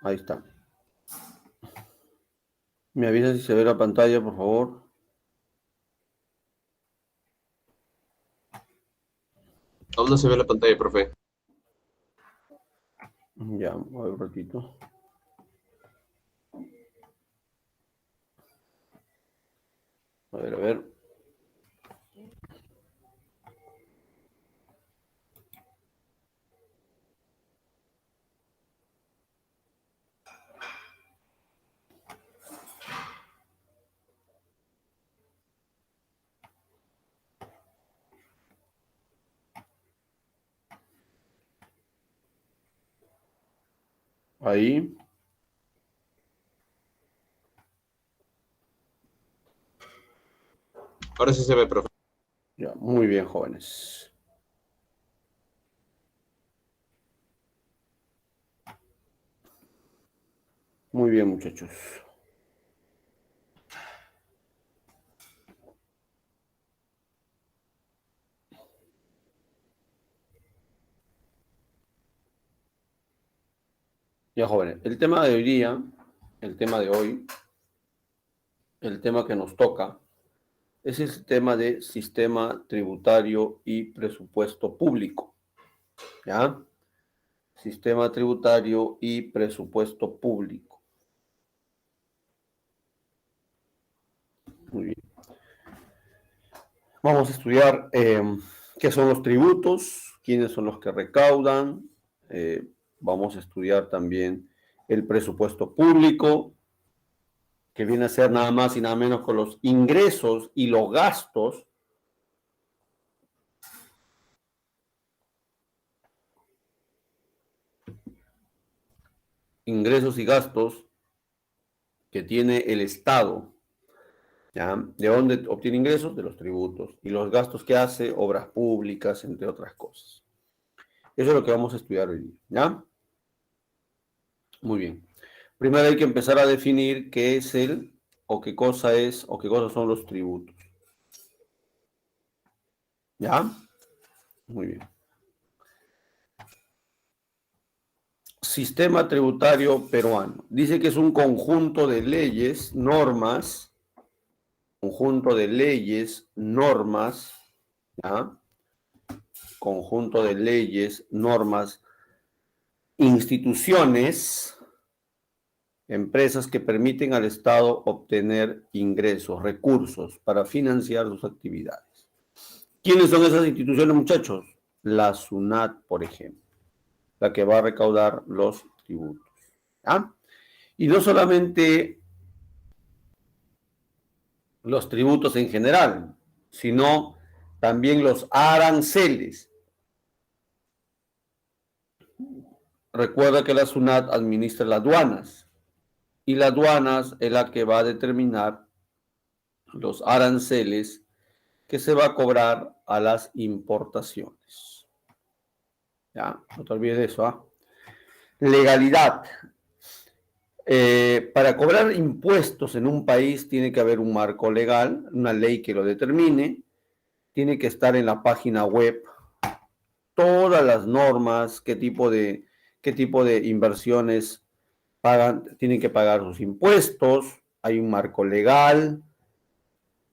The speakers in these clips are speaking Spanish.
Ahí está. Me avisa si se ve la pantalla, por favor. Aún no se ve la pantalla, profe. Ya, a ver un ratito. A ver, a ver. Ahí. Ahora sí se ve, profe. Ya, muy bien, jóvenes. Muy bien, muchachos. Ya, jóvenes. El tema de hoy día, el tema de hoy, el tema que nos toca, es el tema de sistema tributario y presupuesto público. ¿Ya? Sistema tributario y presupuesto público. Muy bien. Vamos a estudiar qué son los tributos, quiénes son los que recaudan. Vamos a estudiar también el presupuesto público, que viene a ser nada más y nada menos con los ingresos y los gastos ingresos y gastos que tiene el Estado. ¿Ya? ¿De dónde obtiene ingresos? De los tributos. Y los gastos que hace, obras públicas, entre otras cosas. Eso es lo que vamos a estudiar hoy día. ¿Ya? Muy bien. Primero hay que empezar a definir qué es o qué cosa es, o qué cosas son los tributos. ¿Ya? Muy bien. Sistema tributario peruano. Dice que es un conjunto de leyes, normas, ¿ya? Conjunto de leyes, normas, instituciones, empresas que permiten al Estado obtener ingresos, recursos para financiar sus actividades. ¿Quiénes son esas instituciones, muchachos? La SUNAT, por ejemplo, la que va a recaudar los tributos. ¿Ah? Y no solamente los tributos en general, sino también los aranceles. Recuerda que la SUNAT administra las aduanas y las aduanas es la que va a determinar los aranceles que se va a cobrar a las importaciones. Ya, no te olvides de eso. ¿Ah? Legalidad. Para cobrar impuestos en un país tiene que haber un marco legal, una ley que lo determine, tiene que estar en la página web todas las normas, qué tipo de inversiones pagan, tienen que pagar sus impuestos, hay un marco legal,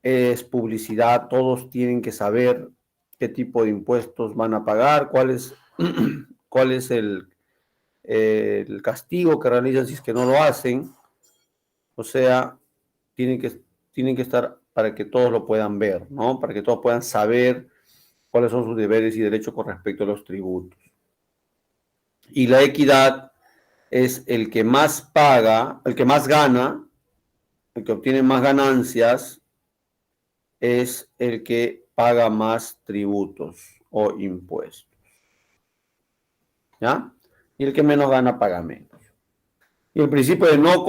es publicidad, todos tienen que saber qué tipo de impuestos van a pagar, cuál es el castigo que realizan si es que no lo hacen. O sea, tienen que, tienen que estar para que todos lo puedan ver, ¿no? Para que todos puedan saber cuáles son sus deberes y derechos con respecto a los tributos. Y la equidad es el que más paga, el que más gana, el que obtiene más ganancias, es el que paga más tributos o impuestos. ¿Ya? Y el que menos gana paga menos. Y el principio de no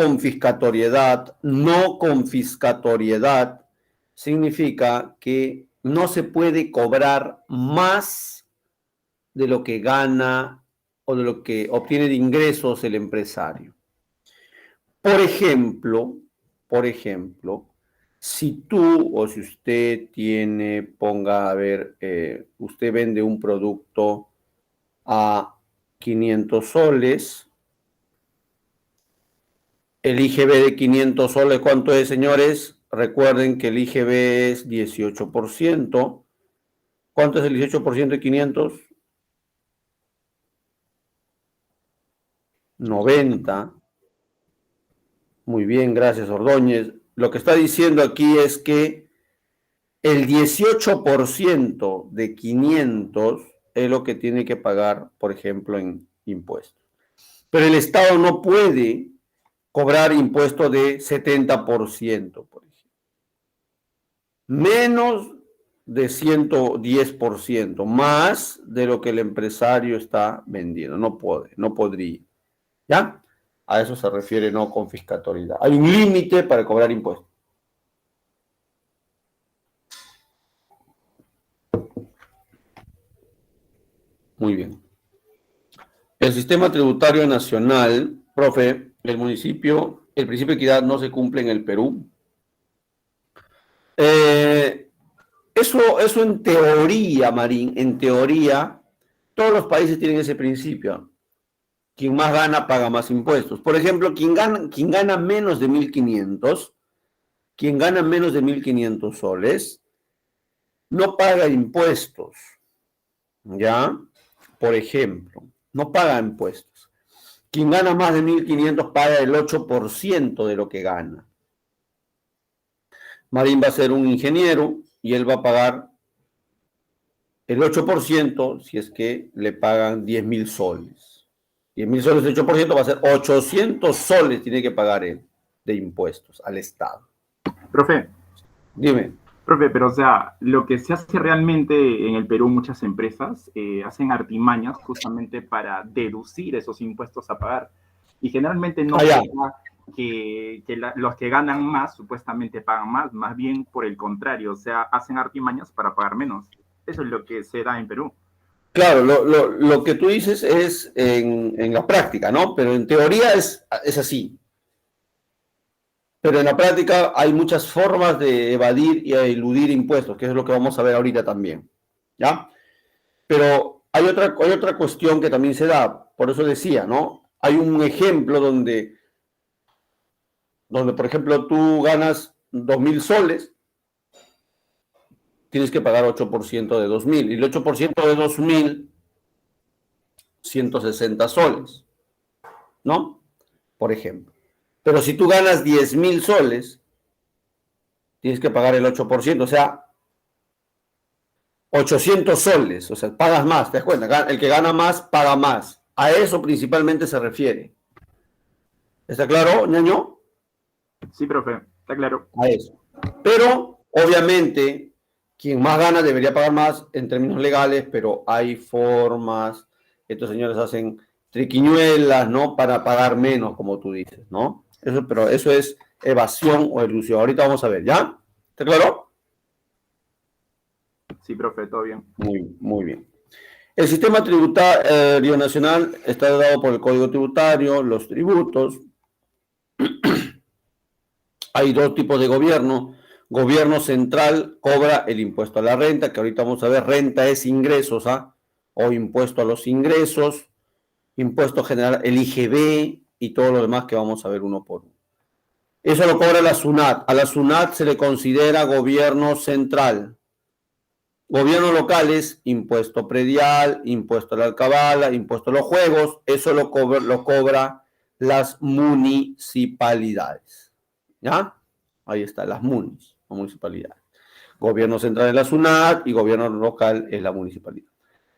confiscatoriedad significa que no se puede cobrar más de lo que gana o de lo que obtiene de ingresos el empresario. Por ejemplo, si tú o si usted tiene, ponga, a ver, usted vende un producto a 500 soles El IGB de 500 soles, ¿cuánto es, señores? Recuerden que el IGB es 18%. ¿Cuánto es el 18% de 500? 90. Muy bien, gracias, Ordóñez. Lo que está diciendo aquí es que el 18% de 500 es lo que tiene que pagar, por ejemplo, en impuestos. Pero el Estado no puede cobrar impuesto de 70%, por ejemplo. Menos de 110%, más de lo que el empresario está vendiendo. No puede, no podría. ¿Ya? A eso se refiere no confiscatoriedad. Hay un límite para cobrar impuestos. Muy bien. El sistema tributario nacional, profe, el principio de equidad no se cumple en el Perú. Eso en teoría, Marín, en teoría, todos los países tienen ese principio. Quien más gana paga más impuestos. Por ejemplo, quien gana menos de 1.500, quien gana menos de 1.500 soles, no paga impuestos. ¿Ya? Por ejemplo, no paga impuestos. Quien gana más de 1.500 paga el 8% de lo que gana. Marín va a ser un ingeniero y él va a pagar el 8% si es que le pagan 10.000 soles. 10.000 soles de 8% va a ser 800 soles tiene que pagar él de impuestos al Estado. Profe. Dime. Profe, pero o sea, lo que se hace realmente en el Perú, muchas empresas hacen artimañas justamente para deducir esos impuestos a pagar. Y generalmente no pasa que los que ganan más supuestamente pagan más bien por el contrario, o sea, hacen artimañas para pagar menos. Eso es lo que se da en Perú. Claro, lo que tú dices es en la práctica, ¿no? Pero en teoría es así. Pero en la práctica hay muchas formas de evadir y eludir impuestos, que es lo que vamos a ver ahorita también, ¿ya? Pero hay otra cuestión que también se da, por eso decía, ¿no? Hay un ejemplo donde por ejemplo, tú ganas 2.000 soles, tienes que pagar 8% de 2.000, y el 8% de 2.000, 160 soles, ¿no? Por ejemplo. Pero si tú ganas 10.000 soles, tienes que pagar el 8%, o sea, 800 soles, o sea, pagas más, ¿te das cuenta? El que gana más, paga más. A eso principalmente se refiere. ¿Está claro, ñaño? Sí, profe, está claro. A eso. Pero, obviamente, quien más gana debería pagar más en términos legales, pero hay formas, estos señores hacen triquiñuelas, ¿no? Para pagar menos, como tú dices, ¿no? Pero eso es evasión o elusión. Ahorita vamos a ver, ¿ya? ¿Está claro? Sí, profe, todo bien. Muy bien. El sistema tributario nacional está dado por el Código Tributario, los tributos. Hay dos tipos de gobierno. Gobierno central cobra el impuesto a la renta, que ahorita vamos a ver, renta es ingresos, ¿ah? O impuesto a los ingresos, impuesto general, el IGB y todo lo demás que vamos a ver uno por uno. Eso lo cobra la SUNAT. A la SUNAT se le considera gobierno central. Gobiernos locales, impuesto predial, impuesto a la alcabala, impuesto a los juegos, eso lo cobra las municipalidades. ¿Ya? Ahí está, las municipalidades. Gobierno central es la SUNAT y gobierno local es la municipalidad.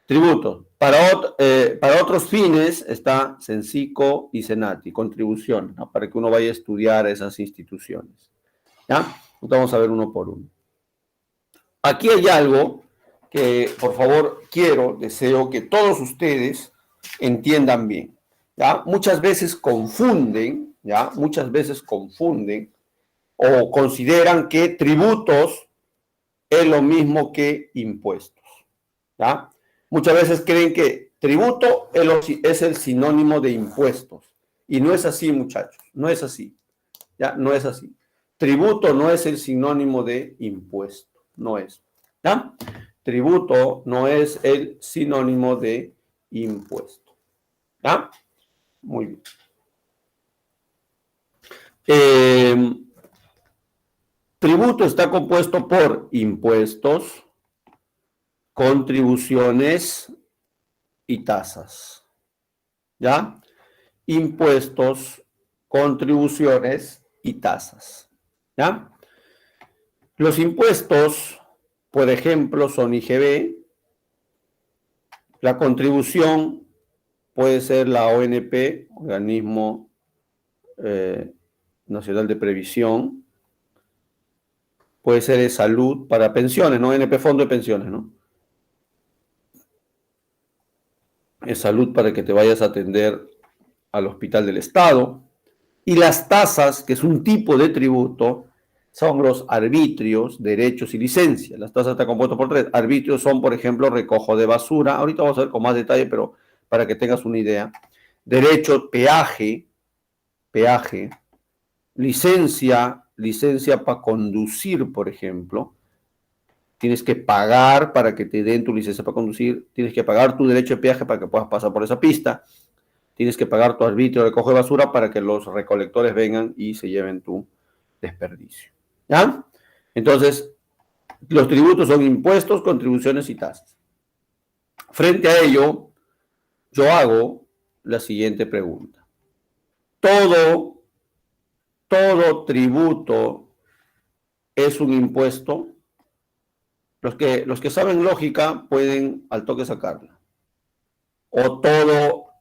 Tributos. Para otros fines está Censico y Senati, contribución, ¿no? Para que uno vaya a estudiar esas instituciones. ¿Ya? Entonces vamos a ver uno por uno. Aquí hay algo que, por favor, deseo que todos ustedes entiendan bien. ¿Ya? Muchas veces confunden, ¿ya? Muchas veces confunden o consideran que tributos es lo mismo que impuestos. ¿Ya? Muchas veces creen que tributo es el sinónimo de impuestos. Y no es así, muchachos. No es así. ¿Ya? No es así. Tributo no es el sinónimo de impuesto. No es. ¿Ya? Tributo no es el sinónimo de impuesto. ¿Ya? Muy bien. Tributo está compuesto por impuestos, contribuciones y tasas. ¿Ya? Impuestos, contribuciones y tasas. ¿Ya? Los impuestos, por ejemplo, son IGB. La contribución puede ser la ONP, Organismo Nacional de Previsión. Puede ser de salud para pensiones, ¿no? ONP, Fondo de Pensiones, ¿no? Es salud para que te vayas a atender al hospital del Estado. Y las tasas, que es un tipo de tributo, son los arbitrios, derechos y licencias. Las tasas están compuestas por 3. Arbitrios son, por ejemplo, recojo de basura. Ahorita vamos a ver con más detalle, pero para que tengas una idea. Derecho, peaje. Licencia para conducir, por ejemplo. Tienes que pagar para que te den tu licencia para conducir. Tienes que pagar tu derecho de peaje para que puedas pasar por esa pista. Tienes que pagar tu arbitrio de recojo de basura para que los recolectores vengan y se lleven tu desperdicio. ¿Ya? Entonces, los tributos son impuestos, contribuciones y tasas. Frente a ello, yo hago la siguiente pregunta. ¿Todo tributo es un impuesto? Los que saben lógica pueden al toque sacarla. O todo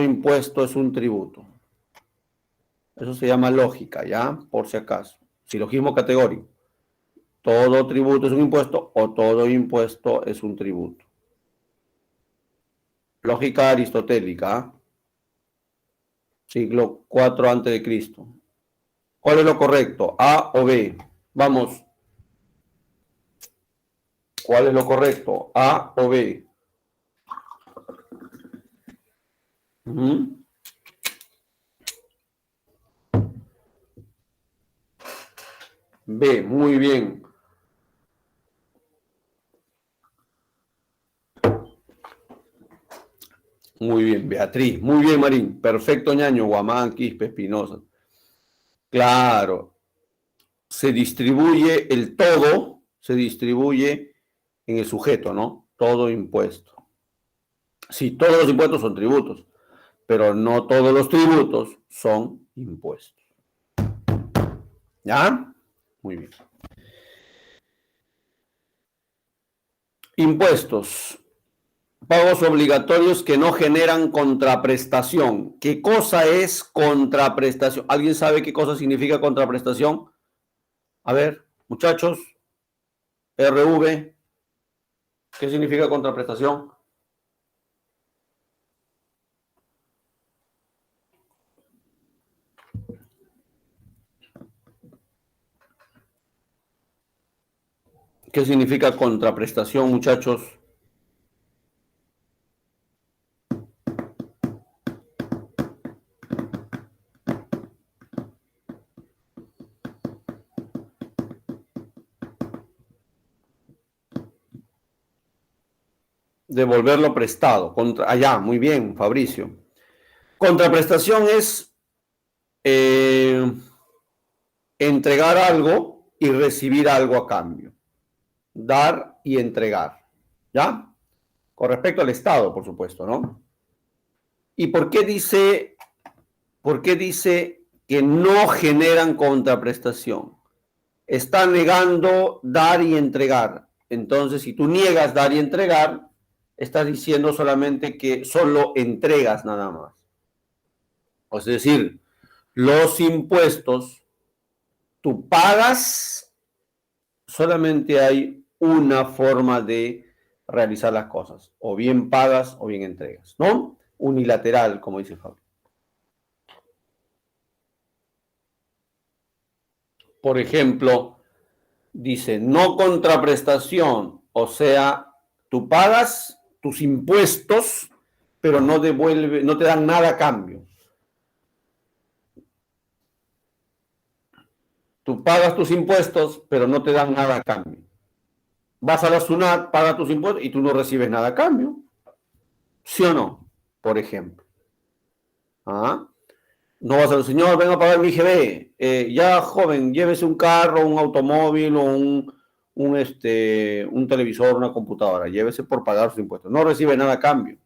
impuesto es un tributo. Eso se llama lógica, ¿ya? Por si acaso. Silogismo categórico. Todo tributo es un impuesto o todo impuesto es un tributo. Lógica aristotélica. Siglo IV a.C. ¿Cuál es lo correcto? ¿A o B? Vamos. ¿Cuál es lo correcto? ¿A o B? B, muy bien. Muy bien, Beatriz. Muy bien, Marín. Perfecto, ñaño. Guamán, Quispe, Espinosa. Claro. Se distribuye el todo, se distribuye en el sujeto, ¿no? Todo impuesto. Sí, todos los impuestos son tributos, pero no todos los tributos son impuestos. ¿Ya? Muy bien. Impuestos. Pagos obligatorios que no generan contraprestación. ¿Qué cosa es contraprestación? ¿Alguien sabe qué cosa significa contraprestación? A ver, muchachos, RV, ¿qué significa contraprestación? ¿Qué significa contraprestación, muchachos? Devolverlo prestado. Allá, muy bien, Fabricio. Contraprestación es entregar algo y recibir algo a cambio. Dar y entregar. ¿Ya? Con respecto al Estado, por supuesto, ¿no? ¿Y por qué dice que no generan contraprestación? Está negando dar y entregar. Entonces, si tú niegas dar y entregar, estás diciendo solamente que solo entregas nada más. Es decir, los impuestos, tú pagas, solamente hay una forma de realizar las cosas. O bien pagas o bien entregas, ¿no? Unilateral, como dice Fabio. Por ejemplo, dice no contraprestación, o sea, tú pagas tus impuestos, pero no te dan nada a cambio. Tú pagas tus impuestos, pero no te dan nada a cambio. Vas a la SUNAT, pagas tus impuestos y tú no recibes nada a cambio. ¿Sí o no? Por ejemplo. ¿Ah? No vas al señor, venga a pagar mi IGB. Ya, joven, llévese un carro, un automóvil o un televisor, una computadora. Llévese por pagar sus impuestos. No recibe nada a cambio.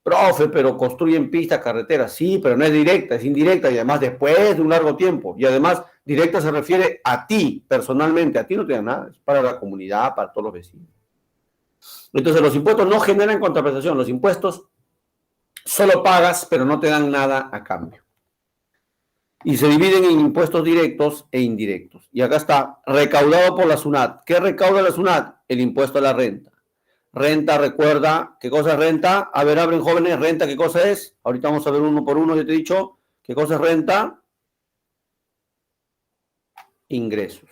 Profe, pero construyen pistas, carreteras. Sí, pero no es directa, es indirecta y además después de un largo tiempo. Y además, directa se refiere a ti, personalmente. A ti no te da nada, es para la comunidad, para todos los vecinos. Entonces, los impuestos no generan contraprestación. Los impuestos solo pagas, pero no te dan nada a cambio. Y se dividen en impuestos directos e indirectos. Y acá está, recaudado por la SUNAT. ¿Qué recauda la SUNAT? El impuesto a la renta. Renta, recuerda, ¿qué cosa es renta? A ver, abren jóvenes, renta, ¿qué cosa es? Ahorita vamos a ver uno por uno, yo te he dicho, ¿qué cosa es renta? Ingresos.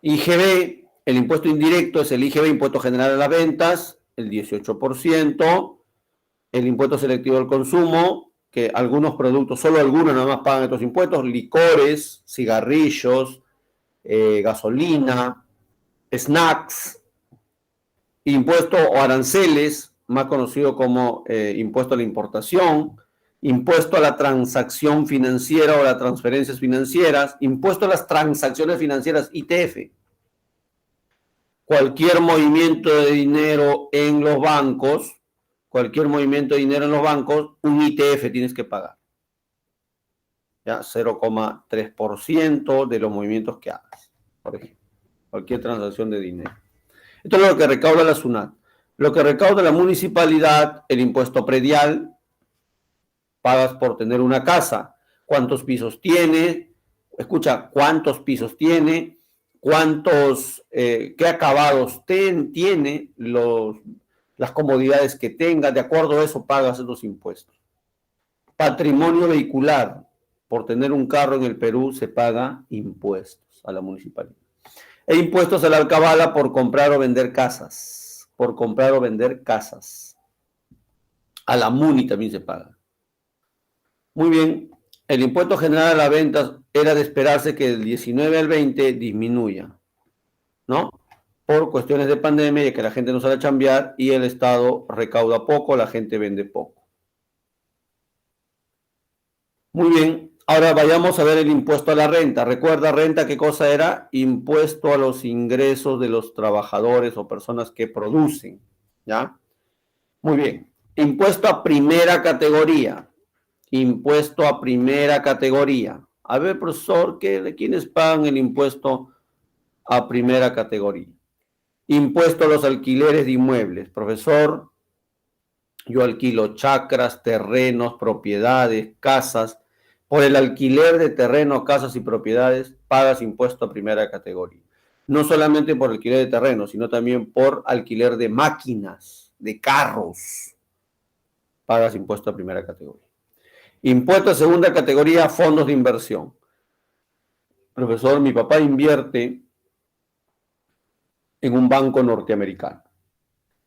IGB, el impuesto indirecto es el IGB, impuesto general a las ventas, el 18%, el impuesto selectivo al consumo, que algunos productos, solo algunos nada más pagan estos impuestos, licores, cigarrillos, gasolina, snacks, impuesto o aranceles, más conocido como impuesto a la importación, impuesto a la transacción financiera o las transferencias financieras, impuesto a las transacciones financieras, ITF. Cualquier movimiento de dinero en los bancos, un ITF tienes que pagar. ¿Ya? 0,3% de los movimientos que hagas, por ejemplo. Cualquier transacción de dinero. Esto es lo que recauda la SUNAT. Lo que recauda la municipalidad, el impuesto predial, pagas por tener una casa. ¿Cuántos pisos tiene? Escucha, ¿cuántos pisos tiene? ¿Qué acabados tiene? Las comodidades que tenga. De acuerdo a eso pagas esos impuestos. Patrimonio vehicular. Por tener un carro en el Perú se paga impuestos a la municipalidad. E impuestos a la alcabala por comprar o vender casas. A la MUNI también se paga. Muy bien. El impuesto general a las ventas era de esperarse que del 19 al 20 disminuya, ¿no? Por cuestiones de pandemia y que la gente no sale a chambear y el Estado recauda poco, la gente vende poco. Muy bien. Ahora vayamos a ver el impuesto a la renta. Recuerda, renta, ¿qué cosa era? Impuesto a los ingresos de los trabajadores o personas que producen, ¿ya? Muy bien. Impuesto a primera categoría. Impuesto a primera categoría. A ver, profesor, ¿quiénes pagan el impuesto a primera categoría? Impuesto a los alquileres de inmuebles. Profesor, yo alquilo chacras, terrenos, propiedades, casas. Por el alquiler de terrenos, casas y propiedades, pagas impuesto a primera categoría. No solamente por alquiler de terrenos, sino también por alquiler de máquinas, de carros. Pagas impuesto a primera categoría. Impuesto a segunda categoría, fondos de inversión. Profesor, mi papá invierte en un banco norteamericano.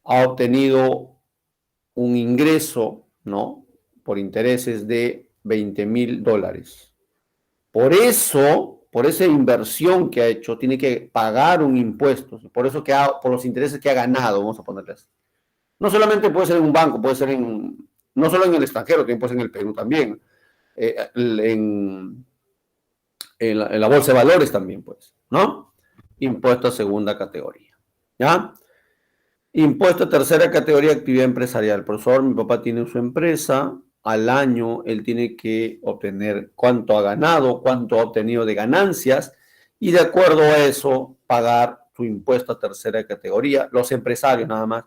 Ha obtenido un ingreso, ¿no? Por intereses de $20,000. Por eso, por esa inversión que ha hecho, tiene que pagar un impuesto. Por eso por los intereses que ha ganado, vamos a ponerle así. No solamente puede ser en un banco, puede ser no solo en el extranjero, también puede ser en el Perú también. En la bolsa de valores también, pues, ¿no? Impuesto a segunda categoría, ¿ya? Impuesto a tercera categoría, actividad empresarial. Profesor, mi papá tiene su empresa, al año él tiene que obtener cuánto ha ganado, cuánto ha obtenido de ganancias, y de acuerdo a eso, pagar su impuesto a tercera categoría, los empresarios nada más,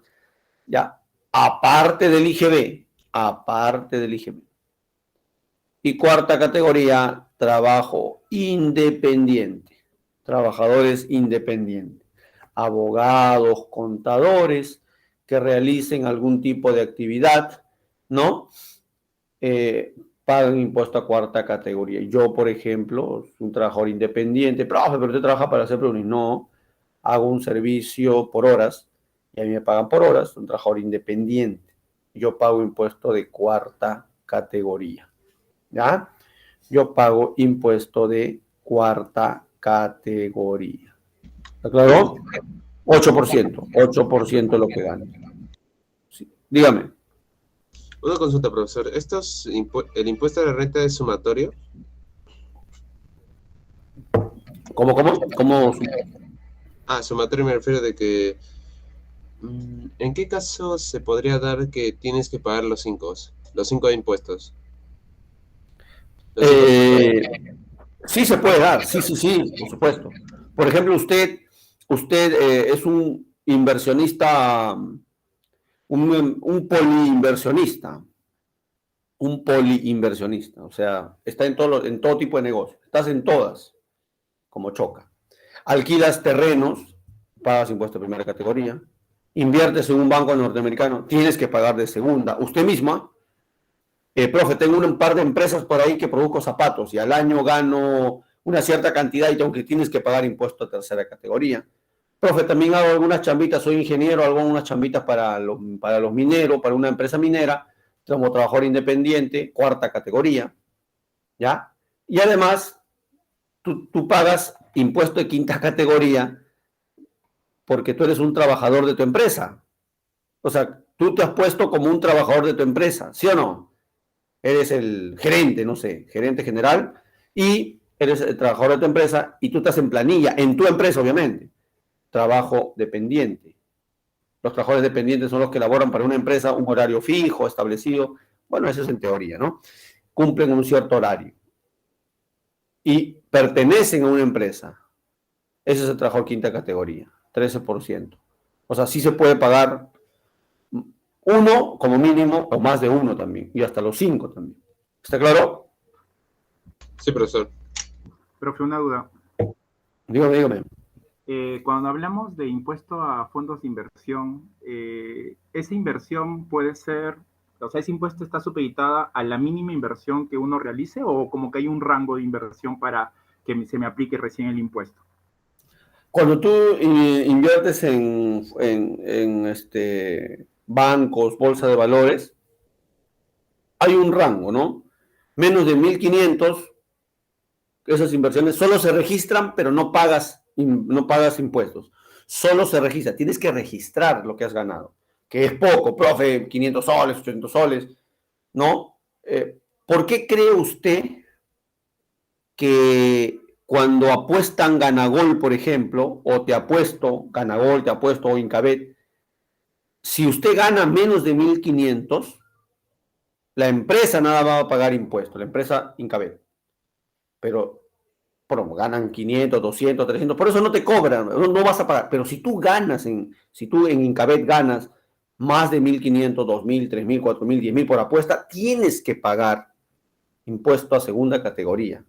¿ya? Aparte del IGB. Y cuarta categoría, trabajo independiente, trabajadores independientes, abogados, contadores que realicen algún tipo de actividad, ¿no? Pagan impuesto a cuarta categoría. Yo, por ejemplo, soy un trabajador independiente, profe, pero usted trabaja para hacer preguntas. No, hago un servicio por horas y a mí me pagan por horas, soy un trabajador independiente. Yo pago impuesto de cuarta categoría. ¿Ya? Yo pago impuesto de cuarta categoría. ¿Está claro? 8% lo que gano. Sí. Dígame. Una consulta, profesor. ¿El impuesto a la renta es sumatorio? ¿Cómo? Sumatorio me refiero de que... ¿En qué caso se podría dar que tienes que pagar los cinco impuestos? Los cinco Sí se puede dar, sí, por supuesto. Por ejemplo, usted es un inversionista, un poliinversionista, o sea, está en todo tipo de negocios, estás en todas, como choca. Alquilas terrenos, pagas impuesto de primera categoría, inviertes en un banco norteamericano, tienes que pagar de segunda. Usted misma, profe, tengo un par de empresas por ahí que produzco zapatos y al año gano una cierta cantidad y aunque tienes que pagar impuesto a tercera categoría. Profe, también hago algunas chambitas, soy ingeniero, hago unas chambitas para los mineros, para una empresa minera, como trabajador independiente, cuarta categoría, ¿ya? Y además, tú pagas impuesto de quinta categoría porque tú eres un trabajador de tu empresa. O sea, tú te has puesto como un trabajador de tu empresa, ¿sí o no? Eres el gerente, no sé, gerente general, y eres el trabajador de tu empresa y tú estás en planilla, en tu empresa, obviamente. Trabajo dependiente. Los trabajadores dependientes son los que laboran para una empresa un horario fijo, establecido. Bueno, eso es en teoría, ¿no? Cumplen un cierto horario. Y pertenecen a una empresa. Ese es el trabajador quinta categoría, 13%. O sea, sí se puede pagar uno como mínimo o más de uno también, y hasta los 5 también. ¿Está claro? Sí, profesor. Profe, una duda. Dígame. Cuando hablamos de impuesto a fondos de inversión, esa inversión puede ser, o sea, ese impuesto está supeditada a la mínima inversión que uno realice o como que hay un rango de inversión para que se me aplique recién el impuesto. Cuando tú inviertes en bancos, bolsa de valores, hay un rango, ¿no? Menos de 1.500, esas inversiones solo se registran, pero no pagas impuestos. Solo se registra, tienes que registrar lo que has ganado, que es poco, profe, 500 soles, 800 soles, ¿no? ¿Por qué cree usted que cuando apuestan Ganagol, por ejemplo, o te apuesto Ganagol, te apuesto o Incabet, si usted gana menos de 1.500, la empresa nada va a pagar impuestos, la empresa Incabet. Pero ganan 500, 200, 300, por eso no te cobran, no vas a pagar. Pero si tú en Incabet ganas más de 1.500, 2.000, 3.000, 4.000, 10.000 por apuesta, tienes que pagar impuesto a segunda categoría.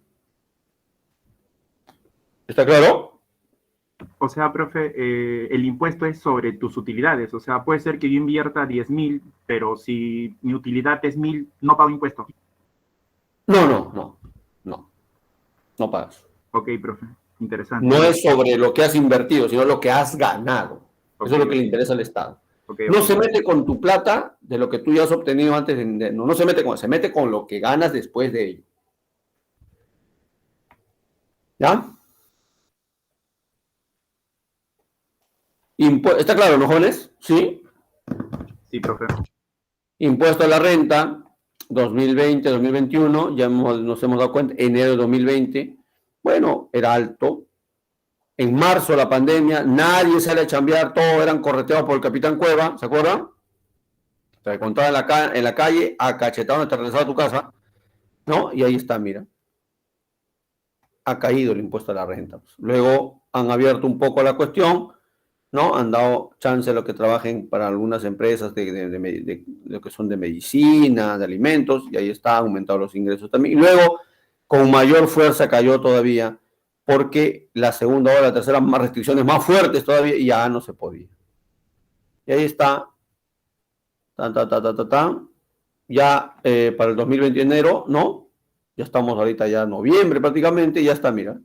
¿Está claro? O sea, profe, el impuesto es sobre tus utilidades. O sea, puede ser que yo invierta 10.000, pero si mi utilidad es 1.000, no pago impuesto. No pagas. Ok, profe, interesante. No es sobre lo que has invertido, sino lo que has ganado. Eso es lo que le interesa al Estado. No se mete con tu plata de lo que tú ya has obtenido antes. No se mete con lo que ganas después de ello. ¿Ya? ¿Está claro, no, jóvenes? ¿Sí? Sí, profe. Impuesto a la renta, 2020, 2021, ya nos hemos dado cuenta, enero de 2020, bueno, era alto. En marzo la pandemia, nadie sale a chambear, todos eran correteados por el Capitán Cueva, ¿se acuerdan? Te encontraba en la calle, a cachetado, te regresaba a tu casa, ¿no? Y ahí está, mira. Ha caído el impuesto a la renta. Luego han abierto un poco la cuestión, ¿no? Han dado chance a los que trabajen para algunas empresas de lo que son de medicina, de alimentos, y ahí está, han aumentado los ingresos también. Y luego, con mayor fuerza cayó todavía, porque la segunda o la tercera, más restricciones más fuertes todavía, y ya no se podía. Y ahí está, ya para el 2020 enero, ¿no? Ya estamos ahorita ya en noviembre prácticamente, y ya está, mira,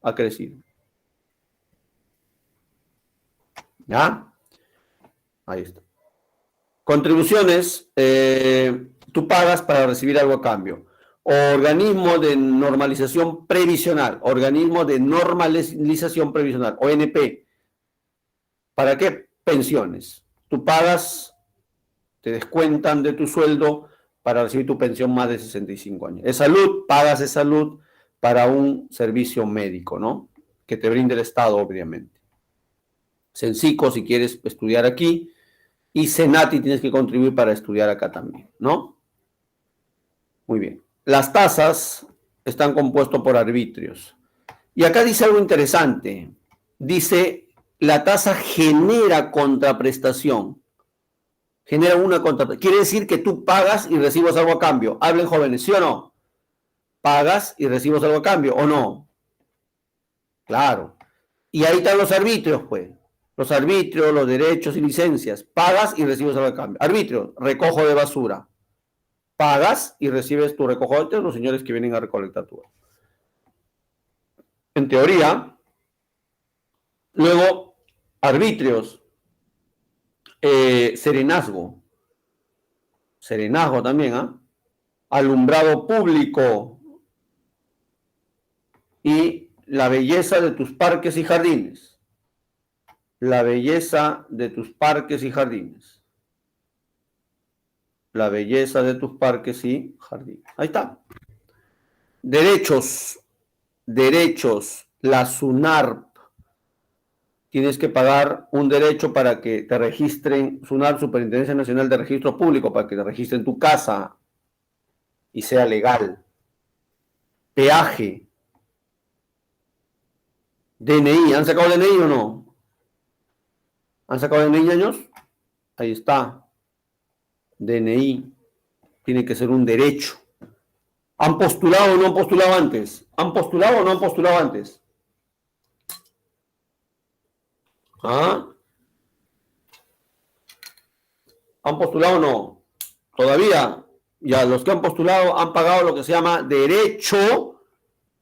ha crecido. ¿Ya? Ahí está. Contribuciones, tú pagas para recibir algo a cambio. Organismo de normalización previsional, ONP. ¿Para qué? Pensiones. Tú pagas te descuentan de tu sueldo para recibir tu pensión más de 65 años. Es salud, pagas de salud para un servicio médico, ¿no? Que te brinde el Estado, obviamente. Sencico, si quieres estudiar aquí, y Senati tienes que contribuir para estudiar acá también, ¿no? Muy bien. Las tasas están compuestas por arbitrios. Y acá dice algo interesante. Dice, la tasa genera contraprestación. Genera una contraprestación. Quiere decir que tú pagas y recibes algo a cambio. Hablen jóvenes, ¿sí o no? Pagas y recibes algo a cambio, ¿o no? Claro. Y ahí están los arbitrios, pues. Los arbitrios, los derechos y licencias. Pagas y recibes algo a cambio. Arbitrio, recojo de basura. Pagas y recibes tu recojo de los señores que vienen a recolectar tu basura. En teoría, luego, arbitrios, serenazgo. Serenazgo también, ¿ah? Alumbrado público y la belleza de tus parques y jardines. La belleza de tus parques y jardines. La belleza de tus parques y jardines. Ahí está. Derechos. Derechos. La SUNARP. Tienes que pagar un derecho para que te registren, SUNARP, Superintendencia Nacional de Registro Público, para que te registren tu casa y sea legal. Peaje. DNI. ¿Han sacado DNI o no? ¿Han sacado DNI, años? Ahí está. DNI. Tiene que ser un derecho. ¿Han postulado o no han postulado antes? ¿Han postulado o no han postulado antes? ¿Ah? ¿Han postulado o no? Todavía. Ya los que han postulado han pagado lo que se llama derecho.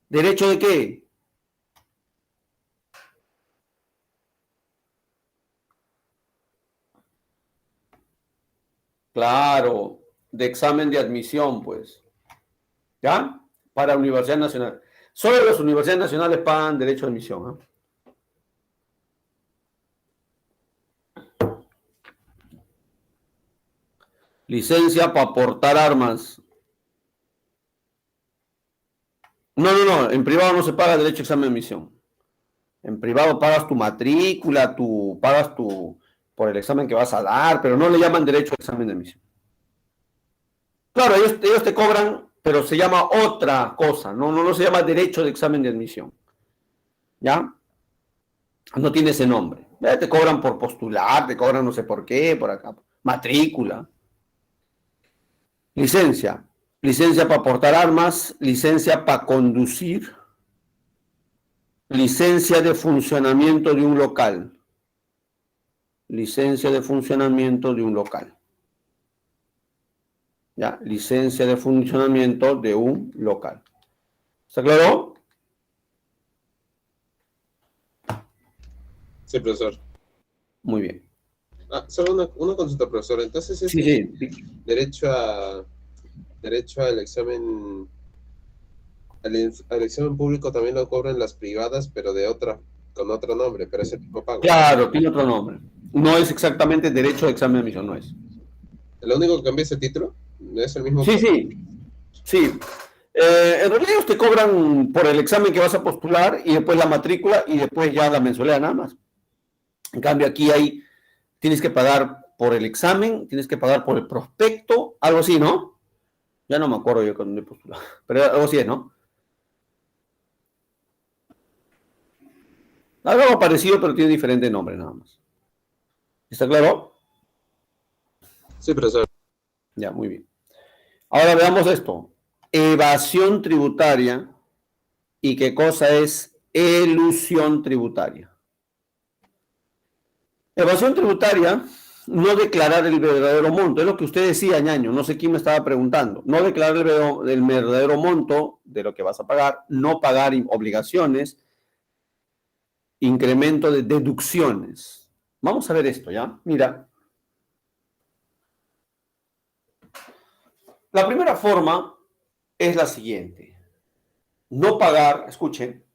¿Derecho de qué? Claro, de examen de admisión, pues. ¿Ya? Para Universidad Nacional. Solo las universidades nacionales pagan derecho de admisión, ¿eh? Licencia para portar armas. No. En privado no se paga derecho de examen de admisión. En privado pagas tu matrícula, pagas por el examen que vas a dar, pero no le llaman derecho de examen de admisión. Claro, ellos te cobran, pero se llama otra cosa. No se llama derecho de examen de admisión. ¿Ya? No tiene ese nombre. Te cobran por postular, te cobran no sé por qué, por acá. Matrícula. Licencia. Licencia para portar armas, licencia para conducir, licencia de funcionamiento de un local. Licencia de funcionamiento de un local. ¿Ya? Licencia de funcionamiento de un local. ¿Está claro? Sí, profesor. Muy bien. Solo una consulta, profesor. Entonces, Sí. derecho al examen, al examen público también lo cobran las privadas, pero con otro nombre, pero es el mismo pago. Claro, tiene otro nombre. No es exactamente derecho de examen de admisión, no es. ¿Lo único que cambia es el título? ¿No es el mismo? Sí. En realidad ellos te cobran por el examen que vas a postular y después la matrícula y después ya la mensualidad nada más. En cambio aquí tienes que pagar por el examen, tienes que pagar por el prospecto, algo así, ¿no? Ya no me acuerdo yo cuando he postulado, pero algo así es, ¿no? Algo parecido, pero tiene diferente nombre nada más. ¿Está claro? Sí, profesor. Ya, muy bien. Ahora veamos esto. Evasión tributaria y qué cosa es elusión tributaria. Evasión tributaria, no declarar el verdadero monto. Es lo que usted decía, ñaño. No sé quién me estaba preguntando. No declarar el verdadero monto de lo que vas a pagar, no pagar obligaciones, incremento de deducciones. Vamos a ver esto, ¿ya? Mira. La primera forma es la siguiente. No pagar, escuchen,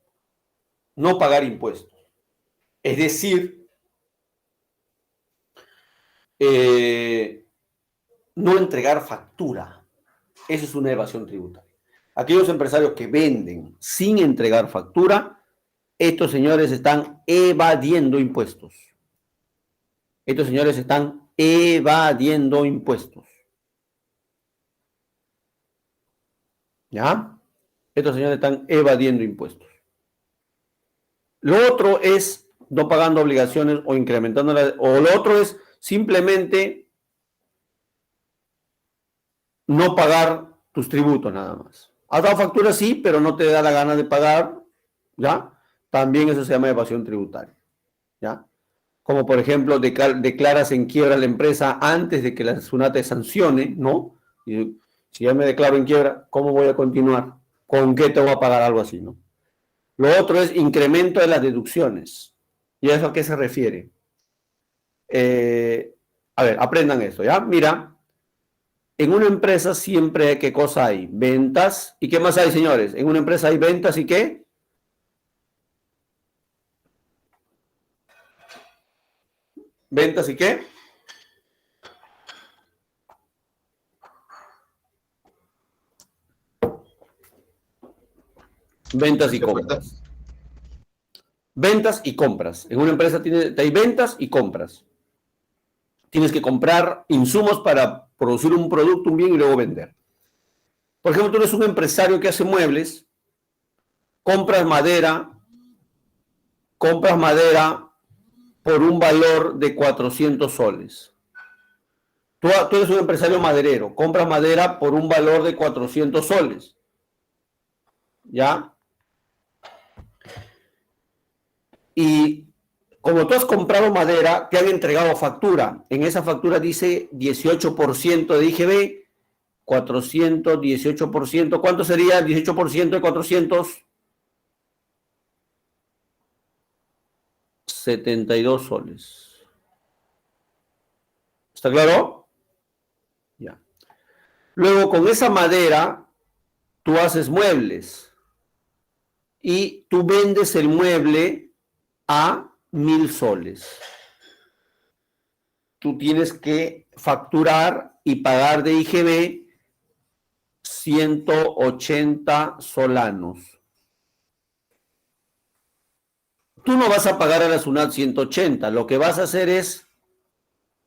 no pagar impuestos. Es decir, no entregar factura. Eso es una evasión tributaria. Aquellos empresarios que venden sin entregar factura, estos señores están evadiendo impuestos. Estos señores están evadiendo impuestos. ¿Ya? Estos señores están evadiendo impuestos. Lo otro es no pagando obligaciones o incrementándolas, o lo otro es simplemente no pagar tus tributos nada más. Has dado factura, sí, pero no te da la gana de pagar, ¿ya? También eso se llama evasión tributaria, ¿ya? Como por ejemplo, declaras en quiebra la empresa antes de que la SUNAT te sancione, ¿no? Y si ya me declaro en quiebra, ¿cómo voy a continuar? ¿Con qué te voy a pagar algo así, no? Lo otro es incremento de las deducciones. ¿Y a eso a qué se refiere? A ver, aprendan esto, ¿ya? Mira, en una empresa siempre, ¿qué cosa hay? Ventas. ¿Y qué más hay, señores? En una empresa hay ventas y ¿qué? ¿Ventas y qué? Ventas y compras. Ventas y compras. En una empresa hay ventas y compras. Tienes que comprar insumos para producir un producto, un bien y luego vender. Por ejemplo, tú eres un empresario que hace muebles, compras madera por un valor de 400 soles. Tú eres un empresario maderero, compras madera por un valor de 400 soles. ¿Ya? Y como tú has comprado madera, te han entregado factura. En esa factura dice 18% de IGB, 400, 18%. ¿Cuánto sería el 18% de 400? 72 soles. ¿Está claro? Ya. Luego, con esa madera, tú haces muebles y tú vendes el mueble a 1.000 soles. Tú tienes que facturar y pagar de IGB 180 solanos. Tú no vas a pagar a la SUNAT 180, lo que vas a hacer es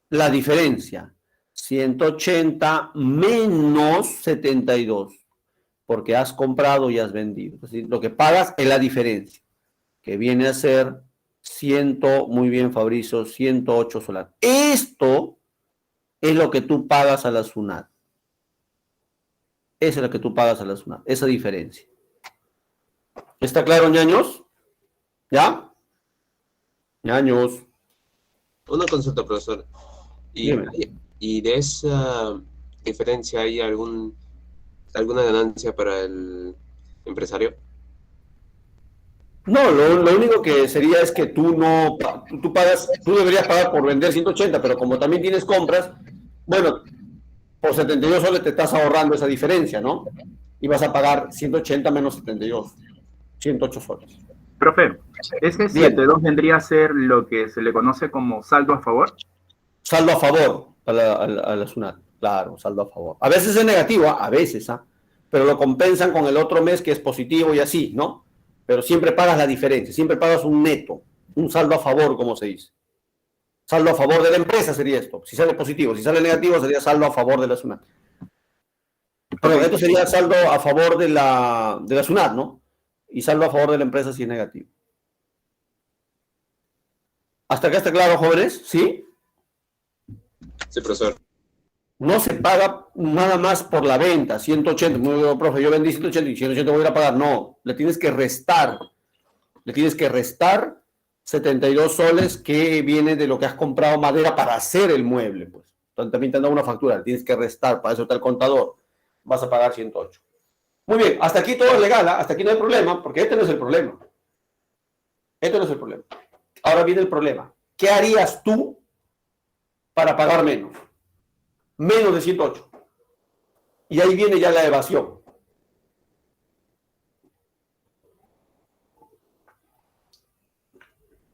la diferencia. 180 menos 72, porque has comprado y has vendido. Es decir, lo que pagas es la diferencia, que viene a ser 100, muy bien Fabricio, 108 solanos. Esto es lo que tú pagas a la SUNAT. Esa es la que tú pagas a la SUNAT, esa diferencia. ¿Está claro, ñaños? ¿Ya? Ñaños. Una consulta, profesor. ¿Y de esa diferencia hay alguna ganancia para el empresario? No, lo único que sería es que tú no, tú pagas, tú deberías pagar por vender 180, pero como también tienes compras, bueno, por 72 soles te estás ahorrando esa diferencia, ¿no? Y vas a pagar 180 menos 72, 108 soles. Profe, ese Bien. 7.2 vendría a ser lo que se le conoce como saldo a favor. Saldo a favor a la SUNAT, claro, saldo a favor. A veces es negativo, a veces, pero lo compensan con el otro mes que es positivo y así, ¿no? Pero siempre pagas la diferencia, siempre pagas un neto, un saldo a favor, como se dice. Saldo a favor de la empresa sería esto. Si sale positivo, si sale negativo sería saldo a favor de la SUNAT. Perdón, esto sería saldo a favor de la SUNAT, ¿no? Y saldo a favor de la empresa si es negativo. ¿Hasta acá está claro, jóvenes? ¿Sí? Sí, profesor. No se paga nada más por la venta, 180. Muy bien, profe, yo vendí 180 y 180 voy a ir a pagar. No, le tienes que restar. Le tienes que restar 72 soles que viene de lo que has comprado madera para hacer el mueble, pues. Entonces, también te han dado una factura, le tienes que restar, para eso está el contador. Vas a pagar 108. Muy bien, hasta aquí todo es legal, hasta aquí no hay problema, porque este no es el problema. Este no es el problema. Ahora viene el problema. ¿Qué harías tú para pagar menos? Menos de 108. Y ahí viene ya la evasión.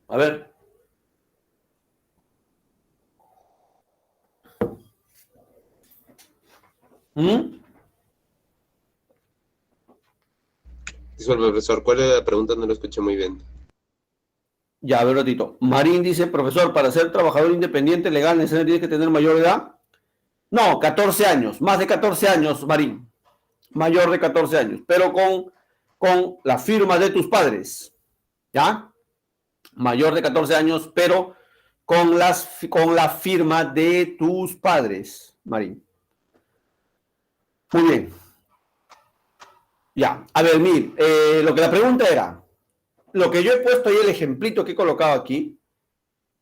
A ver. ¿Mm? Disculpe, profesor, ¿cuál es la pregunta? No lo escuché muy bien. Ya, a ver un ratito. Marín dice, profesor, para ser trabajador independiente legal, ¿necesariamente tienes que tener mayor edad? No, 14 años, más de 14 años, Marín. Mayor de 14 años, pero con la firma de tus padres. ¿Ya? Mayor de 14 años, pero con la firma de tus padres, Marín. Muy bien. Ya, a ver, mir, lo que la pregunta era, lo que yo he puesto ahí, el ejemplito que he colocado aquí,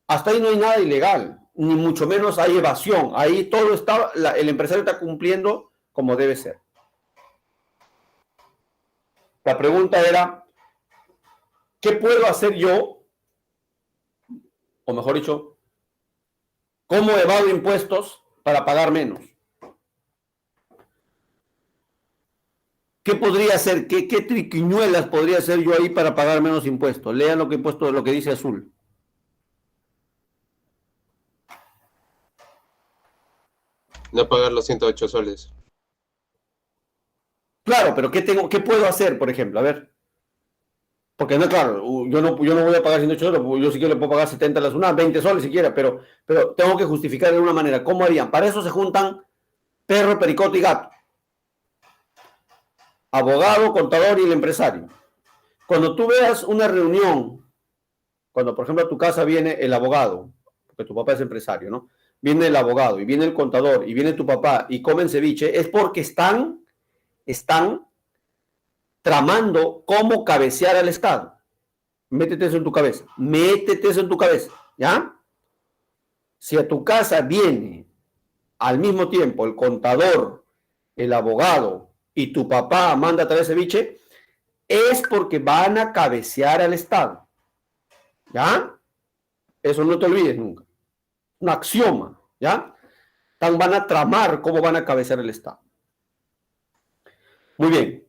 hasta ahí no hay nada ilegal, ni mucho menos hay evasión. Ahí todo está, el empresario está cumpliendo como debe ser. La pregunta era, ¿qué puedo hacer yo? O mejor dicho, ¿cómo evado impuestos para pagar menos? ¿Qué podría hacer? ¿Qué triquiñuelas podría hacer yo ahí para pagar menos impuestos? Lean lo que he puesto, lo que dice azul. No pagar los 108 soles. Claro, pero ¿qué puedo hacer, por ejemplo? A ver. Porque no, claro, yo no voy a pagar 108 soles, yo sí que le puedo pagar 70 las unas, 20 soles siquiera, pero tengo que justificar de una manera. ¿Cómo harían? Para eso se juntan perro, pericote y gato. Abogado, contador y el empresario. Cuando tú veas una reunión, cuando por ejemplo a tu casa viene el abogado, porque tu papá es empresario, ¿no? Viene el abogado y viene el contador y viene tu papá y comen ceviche, es porque están tramando cómo cabecear al Estado. Métete eso en tu cabeza. Métete eso en tu cabeza. ¿Ya? Si a tu casa viene al mismo tiempo el contador, el abogado y tu papá manda a traer ceviche, es porque van a cabecear al Estado. ¿Ya? Eso no te olvides nunca. Un axioma. ¿Ya? Van a tramar cómo van a cabecear el Estado. Muy bien.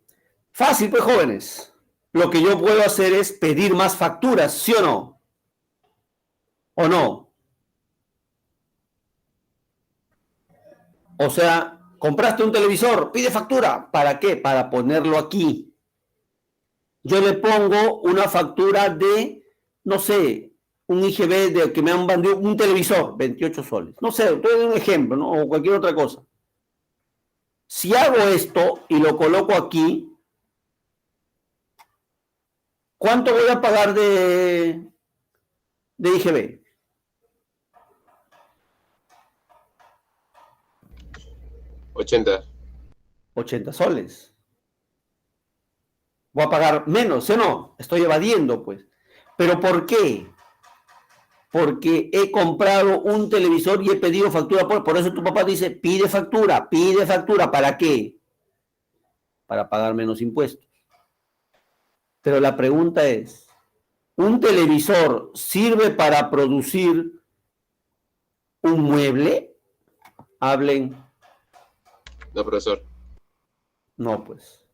Fácil, pues, jóvenes. Lo que yo puedo hacer es pedir más facturas, ¿sí o no? ¿O no? O sea, compraste un televisor, pide factura. ¿Para qué? Para ponerlo aquí. Yo le pongo una factura de, no sé, un IGB de que me han vendido un televisor, 28 soles. No sé, te doy un ejemplo, ¿no? O cualquier otra cosa. Si hago esto y lo coloco aquí, ¿cuánto voy a pagar de IGB? 80. 80 soles. Voy a pagar menos, ¿sí o no? Estoy evadiendo, pues. ¿Pero por qué? Porque he comprado un televisor y he pedido factura. Por eso tu papá dice, pide factura. ¿Para qué? Para pagar menos impuestos. Pero la pregunta es, ¿un televisor sirve para producir un mueble? Hablen. No, profesor. No, pues.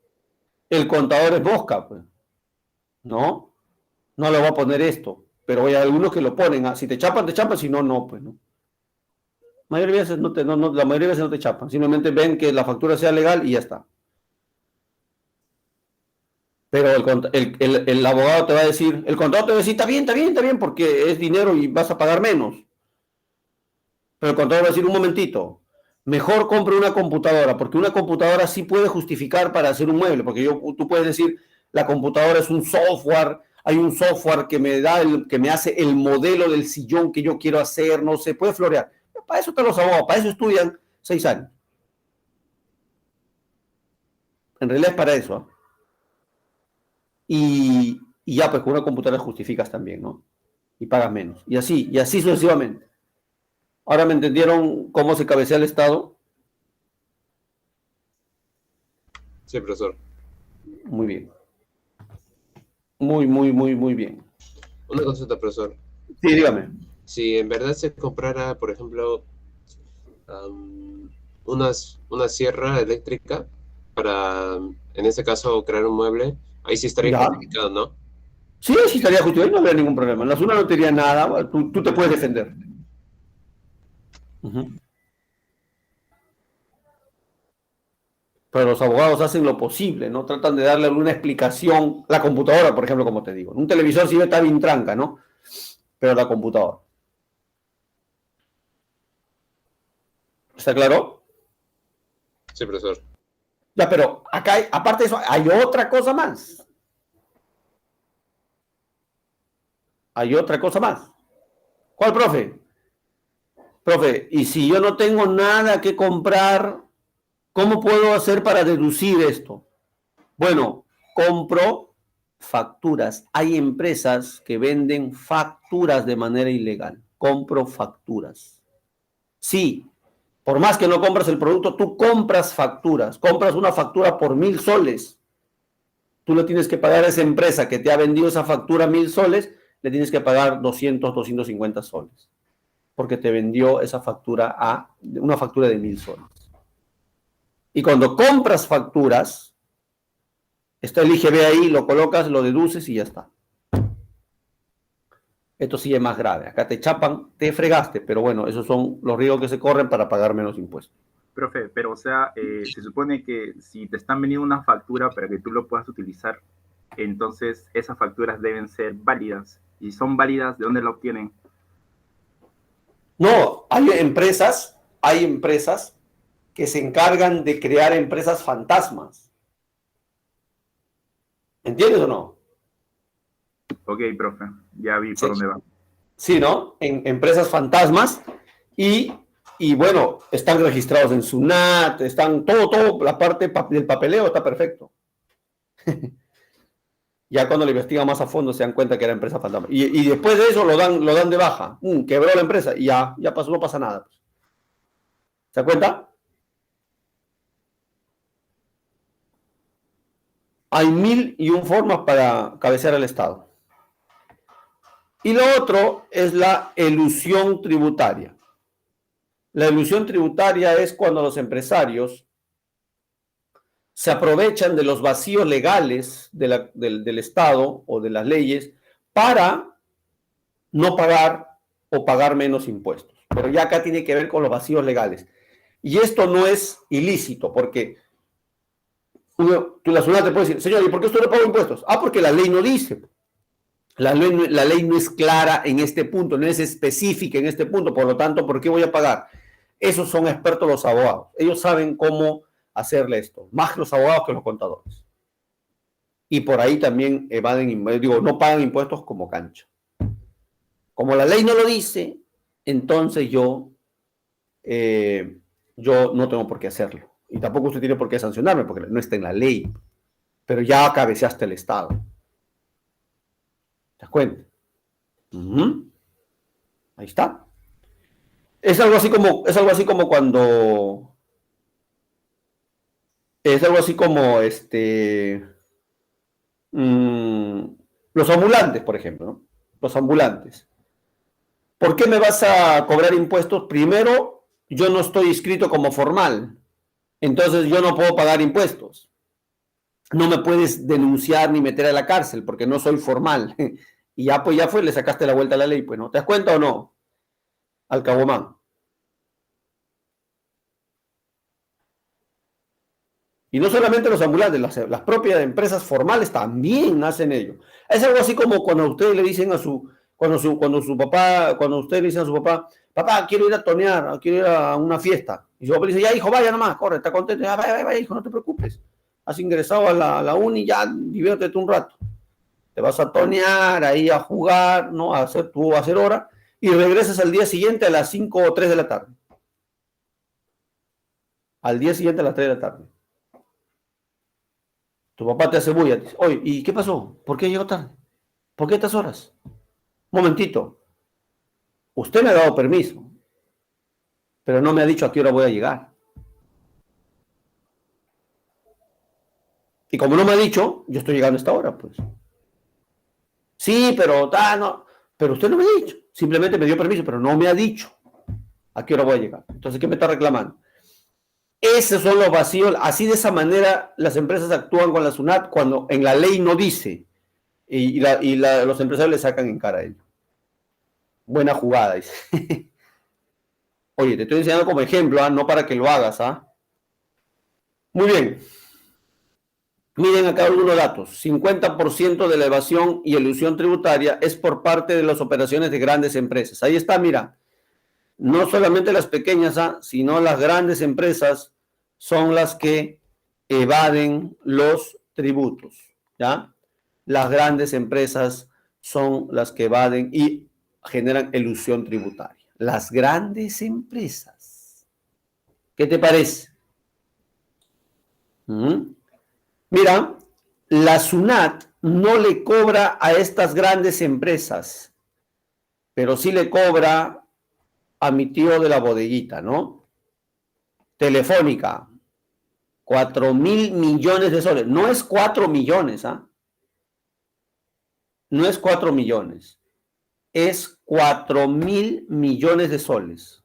El contador es Bosca, pues. ¿No? No le voy a poner esto. Pero hay algunos que lo ponen. Si te chapan, si no, no, pues no. La mayoría de veces la mayoría de veces no te chapan. Simplemente ven que la factura sea legal y ya está. Pero el abogado te va a decir, el contador te va a decir, está bien, porque es dinero y vas a pagar menos. Pero el contador va a decir, un momentito, mejor compre una computadora, porque una computadora sí puede justificar para hacer un mueble, porque tú puedes decir, la computadora es un software, hay un software que que me hace el modelo del sillón que yo quiero hacer, no sé, puede florear. Para eso están los abogados, para eso estudian 6 años. En realidad es para eso, ¿eh? Y ya, pues con una computadora justificas también, ¿no? Y pagas menos. Y así sucesivamente. ¿Ahora me entendieron cómo se cabecea el Estado? Sí, profesor. Muy bien. Muy bien. Una consulta, profesor. Sí, dígame. Si en verdad se comprara, por ejemplo, una sierra eléctrica para, en este caso, crear un mueble, ahí sí estaría ¿Ya? justificado, ¿no? Sí, estaría justificado, no habría ningún problema. En la zona no te diría nada, tú te puedes defender. Pero los abogados hacen lo posible, ¿no? Tratan de darle alguna explicación. La computadora, por ejemplo, como te digo. Un televisor sí está bien tranca, ¿no? Pero la computadora. ¿Está claro? Sí, profesor. Ya, pero acá, aparte de eso, hay otra cosa más. Hay otra cosa más. ¿Cuál, profe? Profe, y si yo no tengo nada que comprar, ¿cómo puedo hacer para deducir esto? Bueno, compro facturas. Hay empresas que venden facturas de manera ilegal. Compro facturas. Sí, por más que no compras el producto, tú compras facturas. Compras una factura por 1.000 soles. Tú le tienes que pagar a esa empresa que te ha vendido esa factura 1.000 soles, le tienes que pagar 250 soles. Porque te vendió esa factura a una factura de 1.000 soles. Y cuando compras facturas, está el IGB ahí, lo colocas, lo deduces y ya está. Esto sí es más grave. Acá te chapan, te fregaste, pero bueno, esos son los riesgos que se corren para pagar menos impuestos. Profe, pero o sea, se supone que si te están vendiendo una factura para que tú lo puedas utilizar, entonces esas facturas deben ser válidas. Y son válidas, ¿de dónde la obtienen? No, hay empresas que se encargan de crear empresas fantasmas. ¿Entiendes o no? Ok, profe, ya vi Sí, por dónde va. sí, ¿no? En empresas fantasmas y bueno, están registrados en SUNAT, están todo, la parte del papeleo está perfecto. Ya cuando lo investigan más a fondo se dan cuenta que era empresa fantasma. Y después de eso lo dan de baja. Quebró la empresa y ya pasó, no pasa nada. ¿Se da cuenta? Hay 1.001 formas para cabecear al Estado. Y lo otro es la elusión tributaria. La elusión tributaria es cuando los empresarios se aprovechan de los vacíos legales del Estado o de las leyes para no pagar o pagar menos impuestos. Pero ya acá tiene que ver con los vacíos legales. Y esto no es ilícito, porque la SUNAT te puede decir, señor, ¿y por qué usted no paga impuestos? Ah, porque la ley no dice. La ley no es clara en este punto, no es específica en este punto, por lo tanto, ¿por qué voy a pagar? Esos son expertos los abogados. Ellos saben cómo hacerle esto, más los abogados que los contadores. Y por ahí también no pagan impuestos como cancha. Como la ley no lo dice, entonces yo no tengo por qué hacerlo. Y tampoco usted tiene por qué sancionarme, porque no está en la ley. Pero ya cabeceaste el Estado. ¿Te das cuenta? Ahí está. Es algo así como cuando. Es algo así como los ambulantes, por ejemplo, ¿no? Los ambulantes. ¿Por qué me vas a cobrar impuestos? Primero, yo no estoy inscrito como formal. Entonces yo no puedo pagar impuestos. No me puedes denunciar ni meter a la cárcel porque no soy formal. Y ya, pues ya fue, le sacaste la vuelta a la ley, pues, ¿no? ¿Te das cuenta o no? Al cabomán. Y no solamente los ambulantes, las propias empresas formales también hacen ello. Es algo así como cuando ustedes le dicen cuando ustedes le dicen a su papá, papá, quiero ir a tonear, quiero ir a una fiesta. Y su papá le dice, ya hijo, vaya nomás, corre, está contento, ya, vaya, hijo, no te preocupes. Has ingresado a la uni, ya diviértete un rato. Te vas a tonear, ahí a jugar, ¿no? A hacer hora, y regresas al día siguiente a las 5 o 3 de la tarde. Al día siguiente a las 3 de la tarde. Tu papá te hace bulla, te dice, oye, ¿y qué pasó? ¿Por qué llegó tarde? ¿Por qué estas horas? Un momentito. Usted me ha dado permiso, pero no me ha dicho a qué hora voy a llegar. Y como no me ha dicho, yo estoy llegando a esta hora, pues. Sí, pero no. Pero usted no me ha dicho. Simplemente me dio permiso, pero no me ha dicho a qué hora voy a llegar. Entonces, ¿qué me está reclamando? Esos son los vacíos. Así de esa manera las empresas actúan con la SUNAT cuando en la ley no dice. Los empresarios le sacan en cara a ello. Buena jugada, dice. Oye, te estoy enseñando como ejemplo, no para que lo hagas, Muy bien. Miren acá algunos datos. 50% de la evasión y elusión tributaria es por parte de las operaciones de grandes empresas. Ahí está, mira. No solamente las pequeñas, sino las grandes empresas son las que evaden los tributos, ¿ya? Las grandes empresas son las que evaden y generan elusión tributaria. Las grandes empresas. ¿Qué te parece? Mira, la SUNAT no le cobra a estas grandes empresas, pero sí le cobra a mi tío de la bodeguita, ¿no? Telefónica, 4.000 millones de soles. No es 4 millones, ¿ah? No es 4 millones. Es 4.000 millones de soles.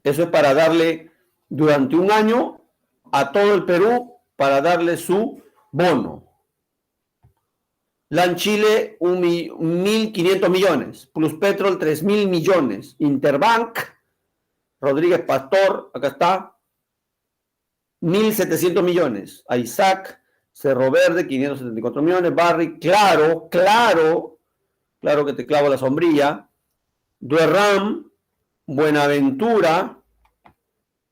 Eso es para darle durante un año a todo el Perú para darle su bono. LAN Chile, 1.500 millones. Plus Petrol, 3.000 millones. Interbank, Rodríguez Pastor, acá está, 1.700 millones. Isaac, Cerro Verde, 574 millones. Barry, claro que te clavo la sombrilla. Duerram, Buenaventura,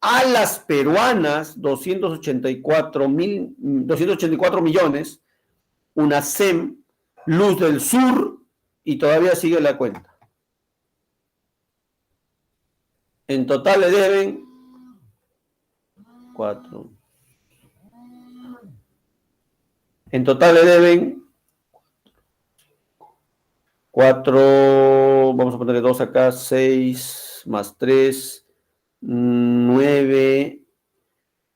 Alas Peruanas, 284 millones. UNASEM, Luz del Sur, y todavía sigue la cuenta. En total le deben 4. En total le deben 4, vamos a ponerle 2 acá, 6 más 3, 9,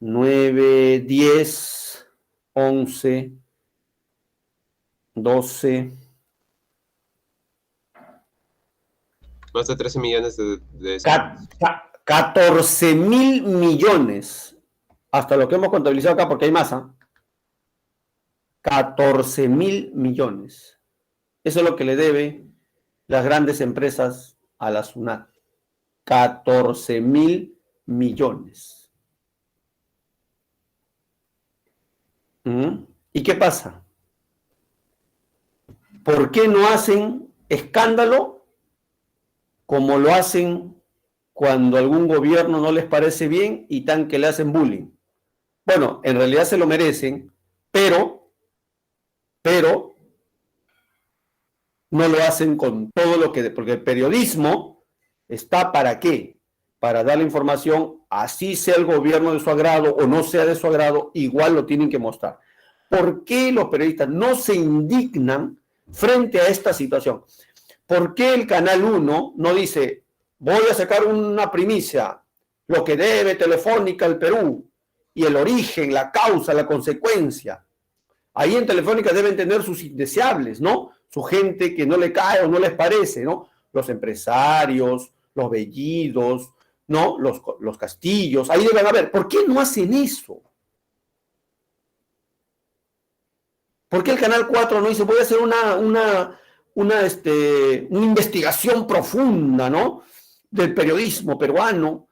10, 11, 12. Más de 13 millones de 14.000 millones. Hasta lo que hemos contabilizado acá, porque hay más. 14.000 millones. Eso es lo que le debe las grandes empresas a la SUNAT. 14.000 millones. ¿Y qué pasa? ¿Por qué no hacen escándalo como lo hacen cuando algún gobierno no les parece bien y tan que le hacen bullying? Bueno, en realidad se lo merecen, pero no lo hacen con todo lo que... Porque el periodismo está ¿para qué? Para dar la información, así sea el gobierno de su agrado o no sea de su agrado, igual lo tienen que mostrar. ¿Por qué los periodistas no se indignan frente a esta situación? ¿Por qué el Canal 1 no dice, voy a sacar una primicia, lo que debe Telefónica al Perú, y el origen, la causa, la consecuencia? Ahí en Telefónica deben tener sus indeseables, ¿no? Su gente que no le cae o no les parece, ¿no? Los empresarios, los Bellidos, ¿no? Los Castillos, ahí deben haber. ¿Por qué no hacen eso? ¿Por qué el Canal 4 no dice, voy a hacer una investigación profunda, ¿no? Del periodismo peruano,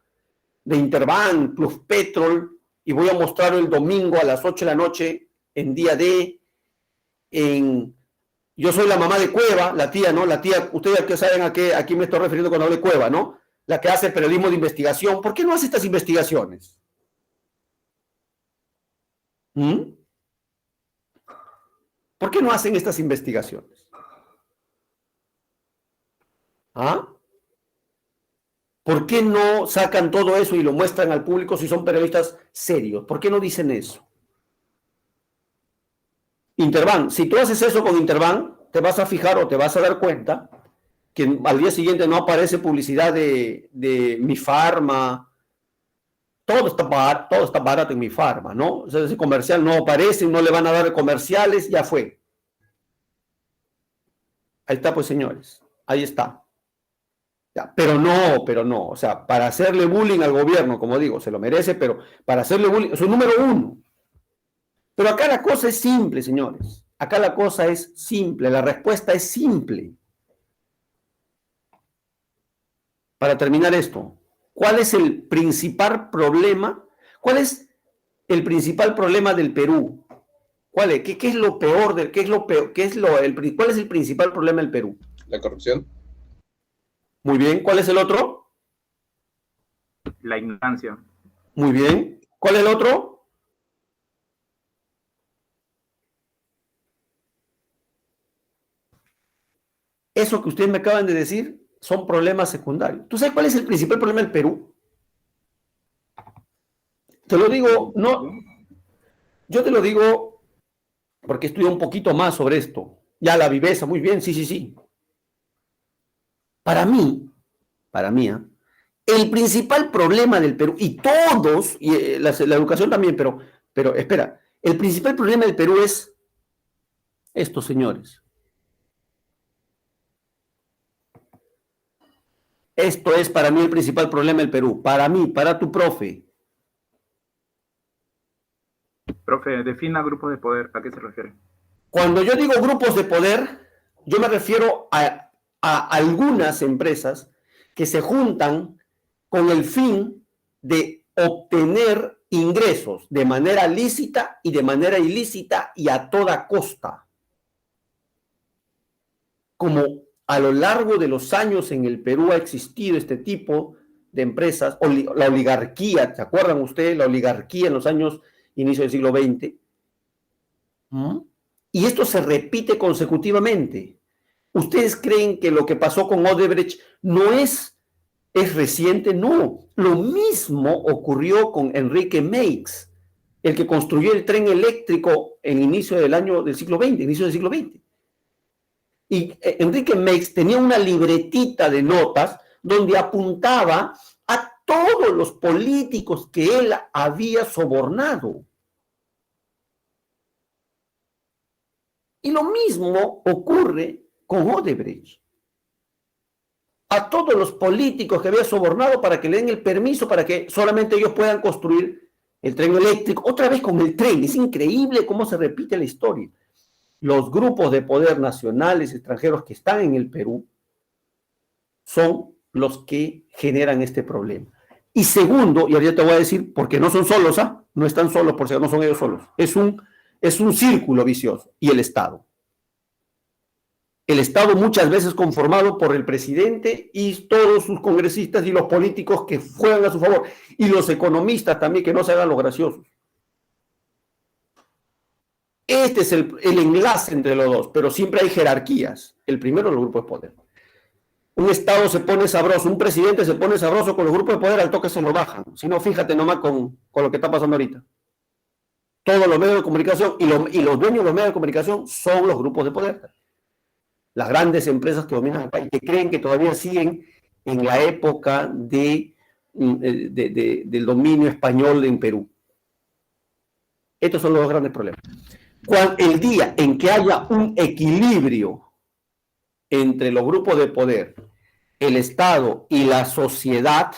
de Interbank, Plus Petrol, y voy a mostrar el domingo a las 8 de la noche, en día D, yo soy la mamá de Cueva, la tía, ¿no? La tía, ustedes que saben a quién me estoy refiriendo cuando hablo de Cueva, ¿no? La que hace periodismo de investigación. ¿Por qué no hace estas investigaciones? ¿Por qué no hacen estas investigaciones? ¿Por qué no sacan todo eso y lo muestran al público si son periodistas serios? ¿Por qué no dicen eso? Interbank, si tú haces eso con Interbank, te vas a fijar o te vas a dar cuenta que al día siguiente no aparece publicidad de Mi Farma. Todo está barato en Mi Farma, ¿no? O sea, ese comercial no aparece, no le van a dar comerciales, ya fue. Ahí está, pues, señores. Ahí está. Ya, pero no. O sea, para hacerle bullying al gobierno, como digo, se lo merece, pero para hacerle bullying, es un número 1. Pero acá la cosa es simple, señores. Acá la cosa es simple, la respuesta es simple. Para terminar esto, ¿Cuál es el principal problema? ¿Cuál es el principal problema del Perú? ¿Cuál es? ¿Qué es lo peor qué es lo peor? ¿Cuál es el principal problema del Perú? La corrupción. Muy bien. ¿Cuál es el otro? La ignorancia. Muy bien. ¿Cuál es el otro? Eso que ustedes me acaban de decir son problemas secundarios. ¿Tú sabes cuál es el principal problema del Perú? Te lo digo, no, yo te lo digo porque estudié un poquito más sobre esto. Ya la viveza, muy bien, sí, sí, sí. Para mí, ¿eh? El principal problema del Perú, y todos, y la educación también, pero espera, el principal problema del Perú es estos señores. Esto es para mí el principal problema del Perú. Para mí, para tu profe. Profe, defina grupos de poder, ¿a qué se refiere? Cuando yo digo grupos de poder, yo me refiero a algunas empresas que se juntan con el fin de obtener ingresos de manera lícita y de manera ilícita y a toda costa. Como a lo largo de los años en el Perú ha existido este tipo de empresas, la oligarquía, ¿se acuerdan ustedes? La oligarquía en los años inicio del siglo XX. Y esto se repite consecutivamente. ¿Ustedes creen que lo que pasó con Odebrecht no es reciente? No. Lo mismo ocurrió con Enrique Meix, el que construyó el tren eléctrico en inicio del siglo XX, inicio del siglo XX. Y Enrique Meix tenía una libretita de notas donde apuntaba a todos los políticos que él había sobornado. Y lo mismo ocurre con Odebrecht. A todos los políticos que había sobornado para que le den el permiso para que solamente ellos puedan construir el tren eléctrico. Otra vez con el tren. Es increíble cómo se repite la historia. Los grupos de poder nacionales, extranjeros que están en el Perú son los que generan este problema. Y segundo, y ahorita te voy a decir, porque no son solos, no están solos, por si no son ellos solos. Es un círculo vicioso. Y el Estado. El Estado muchas veces conformado por el presidente y todos sus congresistas y los políticos que juegan a su favor. Y los economistas también, que no se hagan los graciosos. Este es el enlace entre los dos, pero siempre hay jerarquías. El primero, los grupos de poder. Un Estado se pone sabroso, un presidente se pone sabroso con los grupos de poder, al toque se lo bajan. Si no, fíjate nomás con lo que está pasando ahorita. Todos los medios de comunicación y los dueños de los medios de comunicación son los grupos de poder. Las grandes empresas que dominan el país, que creen que todavía siguen en la época del dominio español en Perú. Estos son los dos grandes problemas. El día en que haya un equilibrio entre los grupos de poder, el Estado y la sociedad,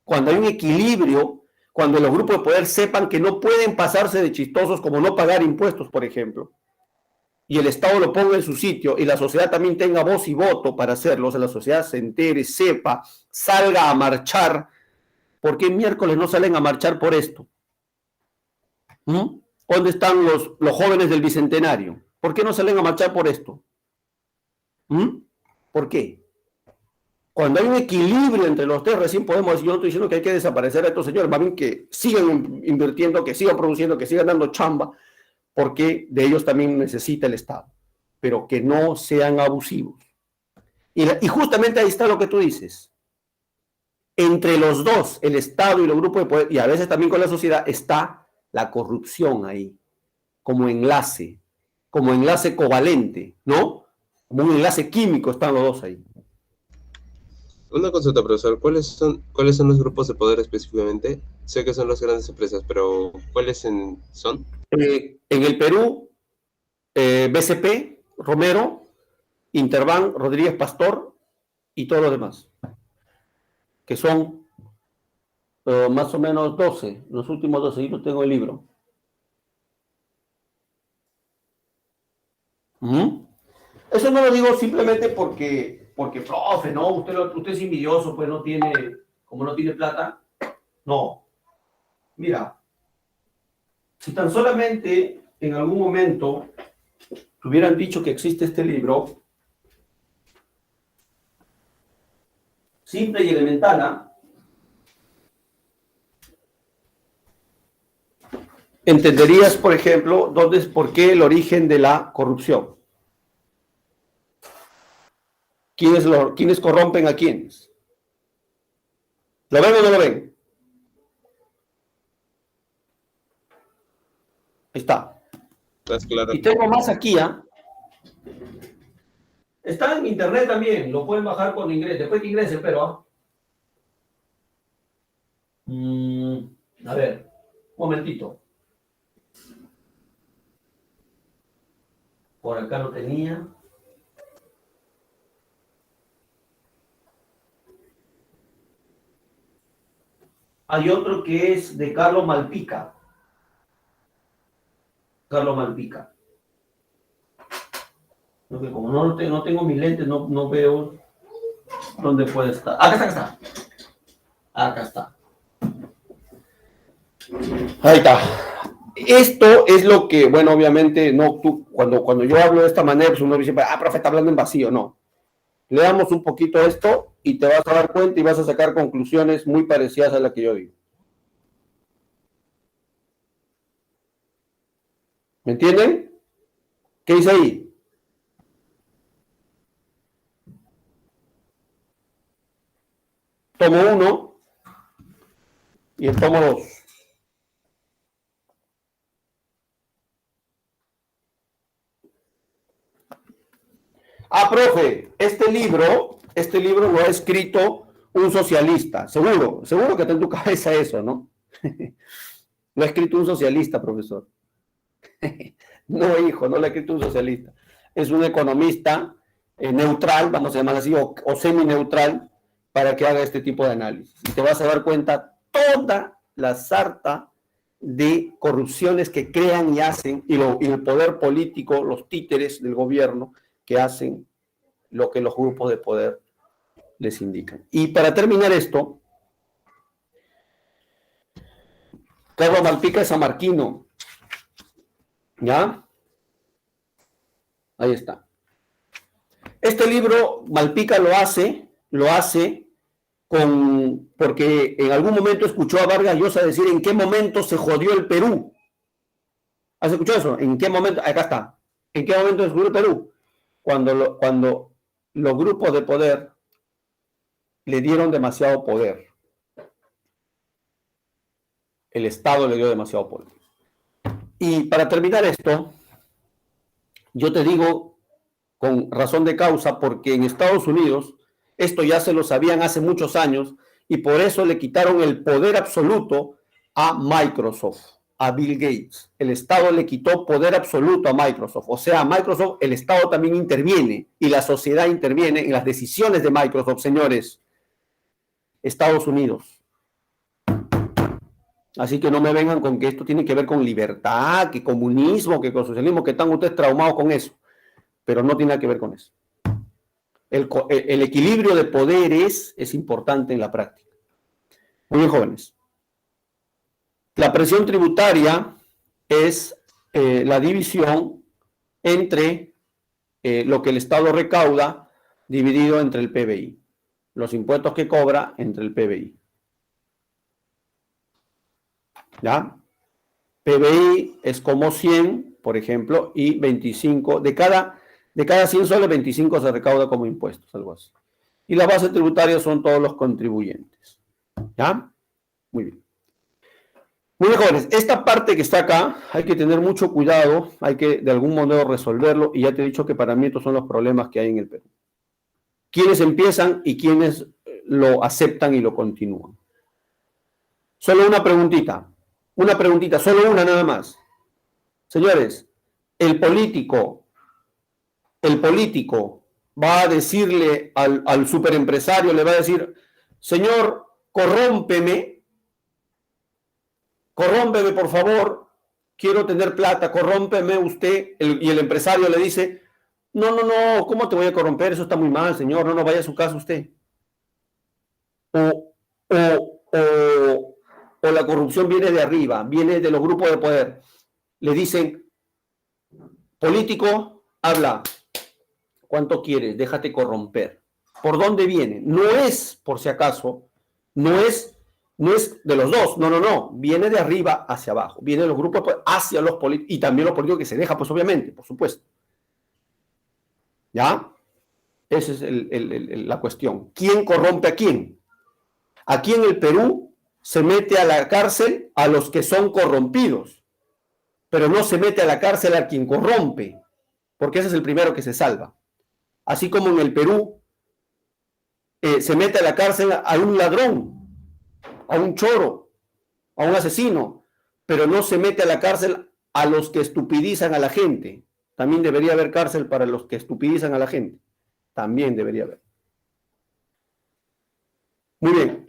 cuando hay un equilibrio, cuando los grupos de poder sepan que no pueden pasarse de chistosos como no pagar impuestos, por ejemplo, y el Estado lo ponga en su sitio y la sociedad también tenga voz y voto para hacerlo, o sea, la sociedad se entere, sepa, salga a marchar. ¿Por qué miércoles no salen a marchar por esto? ¿Dónde están los jóvenes del Bicentenario? ¿Por qué no salen a marchar por esto? ¿Por qué? Cuando hay un equilibrio entre los tres, recién podemos decir, yo no estoy diciendo que hay que desaparecer a estos señores, más bien que sigan invirtiendo, que sigan produciendo, que sigan dando chamba, porque de ellos también necesita el Estado, pero que no sean abusivos. Y justamente ahí está lo que tú dices. Entre los dos, el Estado y los grupos de poder, y a veces también con la sociedad, está la corrupción ahí, como enlace covalente, ¿no? Como un enlace químico están los dos ahí. Una consulta, profesor. ¿Cuáles son los grupos de poder específicamente? Sé que son las grandes empresas, pero ¿cuáles son? En el Perú, BCP, Romero, Interbank, Rodríguez Pastor y todos los demás, que son más o menos 12, los últimos 12, yo no tengo el libro. Eso no lo digo simplemente porque profe, no, usted es envidioso, pues no tiene como no tiene plata. No. Mira, si tan solamente en algún momento te hubieran dicho que existe este libro, simple y elemental, ¿ah? Entenderías, por ejemplo, por qué el origen de la corrupción. ¿Quiénes corrompen a quiénes? ¿Lo ven o no lo ven? Ahí está. Más claro. Y tengo más aquí, ¿ah? Está en internet también, lo pueden bajar cuando ingresen, después que ingresen, pero... a ver, un momentito. Por acá lo tenía. Hay otro que es de Carlos Malpica. Carlos Malpica. Porque como no tengo mis lentes, no veo dónde puede estar. Acá está. Acá está. Ahí está. Esto es lo que, bueno, obviamente, no, cuando yo hablo de esta manera, pues uno dice, profe, está hablando en vacío. No. Le damos un poquito a esto y te vas a dar cuenta y vas a sacar conclusiones muy parecidas a las que yo digo. ¿Me entienden? ¿Qué dice ahí? Tomo 1 y el tomo 2. Profe, este libro lo ha escrito un socialista. Seguro que está en tu cabeza eso, ¿no? Lo ha escrito un socialista, profesor. No, hijo, no lo ha escrito un socialista. Es un economista neutral, vamos a llamar así, o semi-neutral, para que haga este tipo de análisis. Y te vas a dar cuenta toda la sarta de corrupciones que crean y hacen, y el poder político, los títeres del gobierno, que hacen lo que los grupos de poder les indican. Y para terminar esto, Carlos Malpica es samarquino. ¿Ya? Ahí está. Este libro, Malpica lo hace porque en algún momento escuchó a Vargas Llosa decir en qué momento se jodió el Perú. ¿Has escuchado eso? ¿En qué momento? Acá está. ¿En qué momento se jodió el Perú? Cuando los grupos de poder le dieron demasiado poder. El Estado le dio demasiado poder. Y para terminar esto, yo te digo con razón de causa, porque en Estados Unidos esto ya se lo sabían hace muchos años y por eso le quitaron el poder absoluto a Microsoft, a Bill Gates. El Estado le quitó poder absoluto a Microsoft. O sea, a Microsoft el Estado también interviene y la sociedad interviene en las decisiones de Microsoft, señores. Estados Unidos. Así que no me vengan con que esto tiene que ver con libertad, que comunismo, que con socialismo, que están ustedes traumados con eso. Pero no tiene nada que ver con eso. El equilibrio de poderes es importante en la práctica. Muy bien, jóvenes. La presión tributaria es la división entre lo que el Estado recauda dividido entre el PBI. Los impuestos que cobra entre el PBI. ¿Ya? PBI es como 100, por ejemplo, y 25, de cada 100 soles, 25 se recauda como impuestos, algo así. Y la base tributaria son todos los contribuyentes. ¿Ya? Muy bien. Muy bien, jóvenes, esta parte que está acá, hay que tener mucho cuidado, hay que de algún modo resolverlo, y ya te he dicho que para mí estos son los problemas que hay en el Perú. ¿Quiénes empiezan y quiénes lo aceptan y lo continúan? Solo una preguntita, solo una nada más. Señores, el político va a decirle al superempresario, le va a decir, señor, corrómpeme por favor, quiero tener plata, corrómpeme usted, y el empresario le dice, no, ¿cómo te voy a corromper? Eso está muy mal, señor, no vaya a su casa usted. O o la corrupción viene de arriba, viene de los grupos de poder. Le dicen, político, habla, ¿cuánto quieres? Déjate corromper. ¿Por dónde viene? No es, por si acaso, no es de los dos, no, viene de arriba hacia abajo, viene de los grupos hacia los políticos, y también los políticos que se deja, pues obviamente, por supuesto. ¿Ya? Esa es la cuestión. ¿Quién corrompe a quién? Aquí en el Perú se mete a la cárcel a los que son corrompidos, pero no se mete a la cárcel a quien corrompe, porque ese es el primero que se salva. Así como en el Perú se mete a la cárcel a un ladrón, a un choro, a un asesino, pero no se mete a la cárcel a los que estupidizan a la gente. También debería haber cárcel para los que estupidizan a la gente. También debería haber. Muy bien.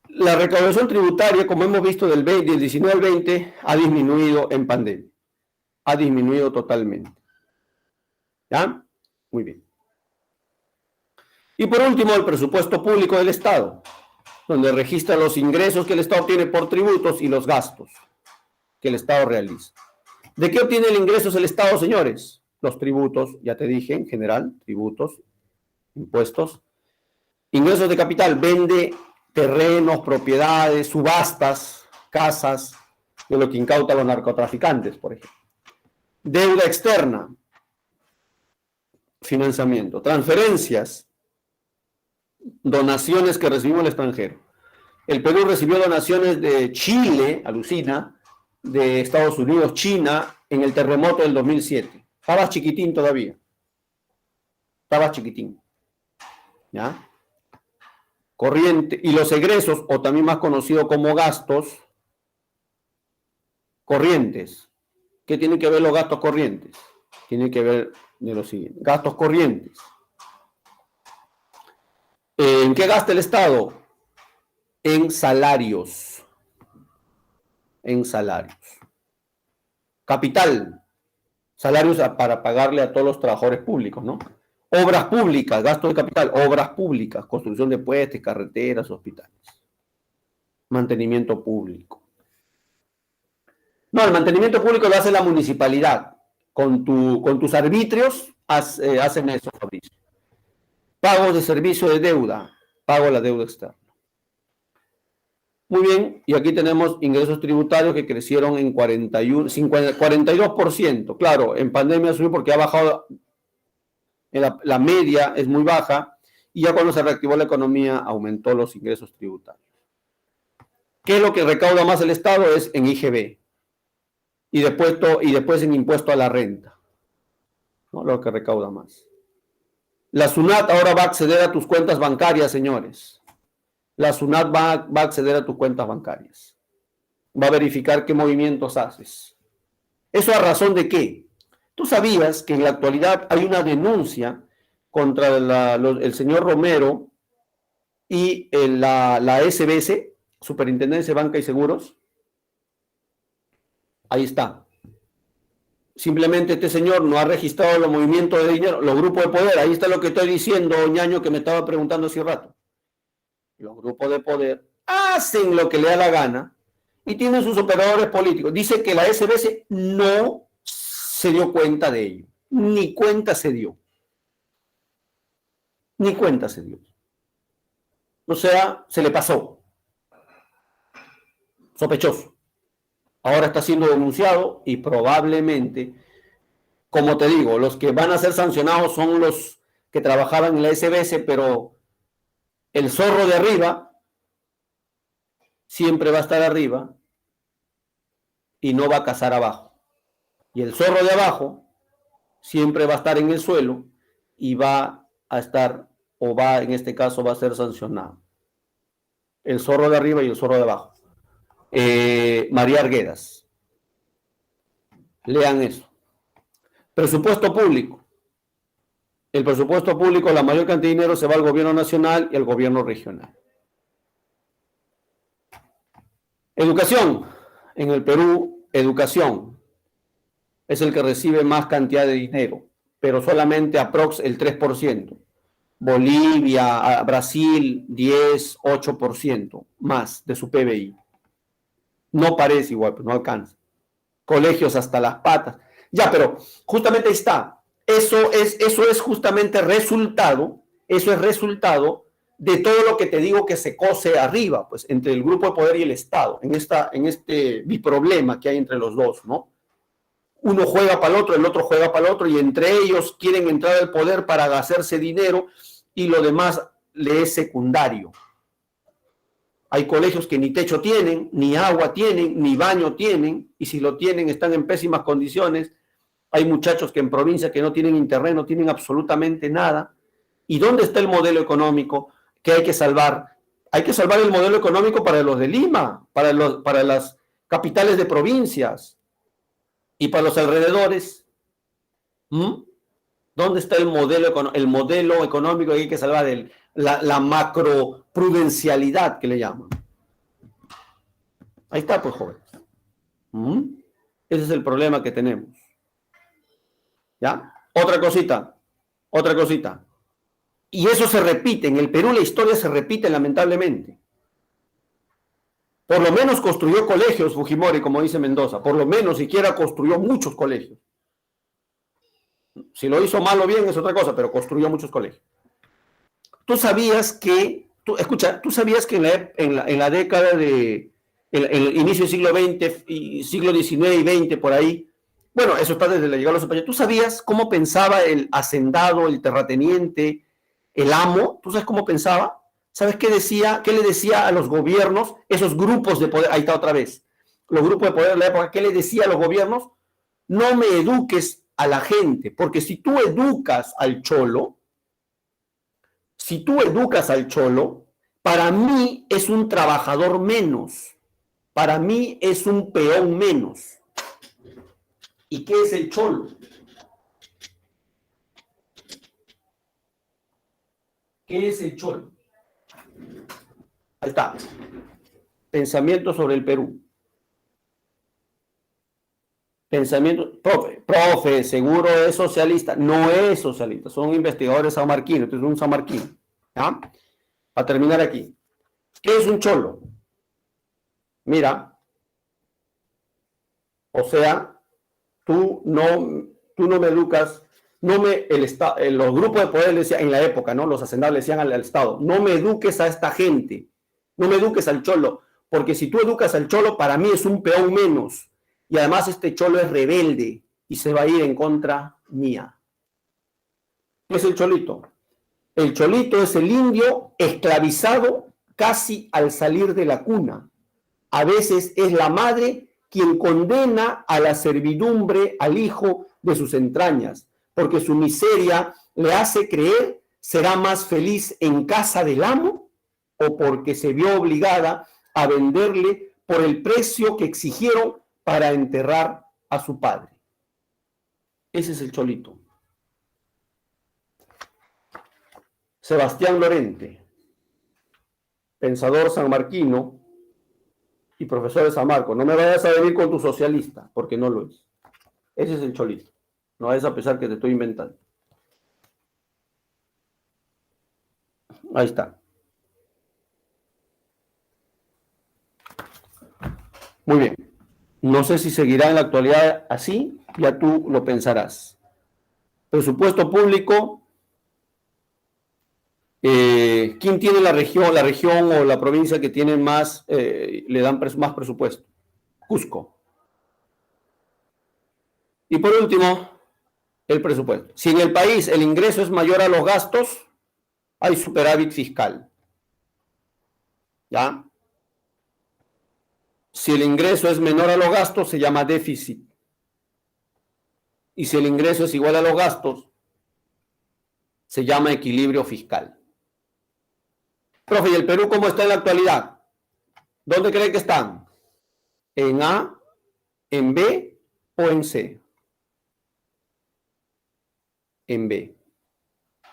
La recaudación tributaria, como hemos visto del 19 al 20, ha disminuido en pandemia. Ha disminuido totalmente. ¿Ya? Muy bien. Y por último, el presupuesto público del Estado, donde registra los ingresos que el Estado tiene por tributos y los gastos que el Estado realiza. ¿De qué obtiene el ingresos el Estado, señores? Los tributos, ya te dije, en general, tributos, impuestos. Ingresos de capital, vende terrenos, propiedades, subastas, casas, de lo que incautan los narcotraficantes, por ejemplo. Deuda externa, financiamiento. Transferencias, donaciones que recibimos el extranjero. El Perú recibió donaciones de Chile, alucina, de Estados Unidos, China, en el terremoto del 2007. Estaba chiquitín todavía. Estaba chiquitín. ¿Ya? Corriente, y los egresos, o también más conocido como gastos corrientes. ¿Qué tienen que ver los gastos corrientes? Tienen que ver de lo siguiente. Gastos corrientes. ¿En qué gasta el Estado? En salarios. En salarios. Capital. Salarios para pagarle a todos los trabajadores públicos, ¿no? Obras públicas, gasto de capital, obras públicas, construcción de puentes, carreteras, hospitales. Mantenimiento público. No, el mantenimiento público lo hace la municipalidad. Con tus arbitrios hacen eso, Fabricio. Pagos de servicio de deuda, pago de la deuda externa. Muy bien, y aquí tenemos ingresos tributarios que crecieron en 42%. Claro, en pandemia subió porque ha bajado, la media es muy baja, y ya cuando se reactivó la economía aumentó los ingresos tributarios. ¿Qué es lo que recauda más el Estado? Es en IGB, y después en impuesto a la renta, ¿no? Lo que recauda más. La SUNAT ahora va a acceder a tus cuentas bancarias, señores. La SUNAT va a acceder a tus cuentas bancarias. Va a verificar qué movimientos haces. ¿Eso a razón de qué? ¿Tú sabías que en la actualidad hay una denuncia contra el señor Romero y la SBS, Superintendencia de Banca y Seguros? Ahí está. Simplemente este señor no ha registrado los movimientos de dinero, los grupos de poder. Ahí está lo que estoy diciendo, ñaño, que me estaba preguntando hace rato. Los grupos de poder hacen lo que le da la gana y tienen sus operadores políticos. Dice que la SBS no se dio cuenta de ello. Ni cuenta se dio. Ni cuenta se dio. O sea, se le pasó. Sospechoso. Ahora está siendo denunciado y probablemente, como te digo, los que van a ser sancionados son los que trabajaban en la SBS, pero el zorro de arriba siempre va a estar arriba y no va a cazar abajo. Y el zorro de abajo siempre va a estar en el suelo y va a estar, en este caso, va a ser sancionado. El zorro de arriba y el zorro de abajo. María Arguedas. Lean eso. Presupuesto público. El presupuesto público, la mayor cantidad de dinero se va al gobierno nacional y al gobierno regional. Educación. En el Perú, educación es el que recibe más cantidad de dinero, pero solamente aprox el 3%. Bolivia, Brasil, 10, 8% más de su PBI. No parece igual, pues no alcanza. Colegios hasta las patas. Ya, pero justamente ahí está. Eso es justamente resultado, eso es resultado de todo lo que te digo que se cose arriba, pues entre el grupo de poder y el Estado, en este biproblema que hay entre los dos, ¿no? Uno juega para el otro juega para el otro, y entre ellos quieren entrar al poder para hacerse dinero y lo demás le es secundario. Hay colegios que ni techo tienen, ni agua tienen, ni baño tienen, y si lo tienen están en pésimas condiciones. Hay muchachos que en provincia que no tienen internet, no tienen absolutamente nada. ¿Y dónde está el modelo económico que hay que salvar? Hay que salvar el modelo económico para los de Lima, para las capitales de provincias y para los alrededores. ¿Dónde está el modelo económico que hay que salvar? La macroprudencialidad que le llaman. Ahí está, pues, jóvenes. Ese es el problema que tenemos. ¿Ya? Otra cosita. Y eso se repite. En el Perú la historia se repite lamentablemente. Por lo menos construyó colegios Fujimori, como dice Mendoza. Por lo menos siquiera construyó muchos colegios. Si lo hizo mal o bien es otra cosa, pero construyó muchos colegios. Tú sabías que en la década de el inicio del siglo XX, y siglo XIX y XX, por ahí, bueno, eso está desde la llegada de los españoles, ¿tú sabías cómo pensaba el hacendado, el terrateniente, el amo? ¿Tú sabes cómo pensaba? ¿Sabes qué le decía a los gobiernos, esos grupos de poder? Ahí está otra vez. Los grupos de poder de la época, ¿qué le decía a los gobiernos? No me eduques a la gente, porque si tú educas al cholo, para mí es un trabajador menos, para mí es un peón menos. ¿Y qué es el cholo? ¿Qué es el cholo? Ahí está. Pensamiento sobre el Perú. Pensamiento, profe, seguro es socialista. No es socialista, son investigadores sanmarquinos, entonces es un sanmarquino. ¿Ya? Para terminar aquí. ¿Qué es un cholo? Mira, o sea, tú no me educas, los grupos de poder le decían en la época, ¿no? Los hacendados le decían al Estado, no me eduques a esta gente, no me eduques al cholo, porque si tú educas al cholo, para mí es un peón menos. Y además este cholo es rebelde y se va a ir en contra mía. ¿Qué es el cholito? El cholito es el indio esclavizado casi al salir de la cuna. A veces es la madre quien condena a la servidumbre al hijo de sus entrañas, porque su miseria le hace creer será más feliz en casa del amo o porque se vio obligada a venderle por el precio que exigieron para enterrar a su padre. Ese es el cholito. Sebastián Lorente, pensador sanmarquino y profesor de San Marcos. No me vayas a venir con tu socialista, porque no lo es. Ese es el cholito. No vayas a pensar que te estoy inventando. Ahí está. Muy bien. No sé si seguirá en la actualidad así, ya tú lo pensarás. Presupuesto público. ¿Quién tiene la región o la provincia que tiene más, le dan más presupuesto? Cusco. Y por último, el presupuesto. Si en el país el ingreso es mayor a los gastos, hay superávit fiscal. ¿Ya? Si el ingreso es menor a los gastos, se llama déficit. Y si el ingreso es igual a los gastos, se llama equilibrio fiscal. Profe, ¿y el Perú cómo está en la actualidad? ¿Dónde cree que están? ¿En A, en B o en C? En B.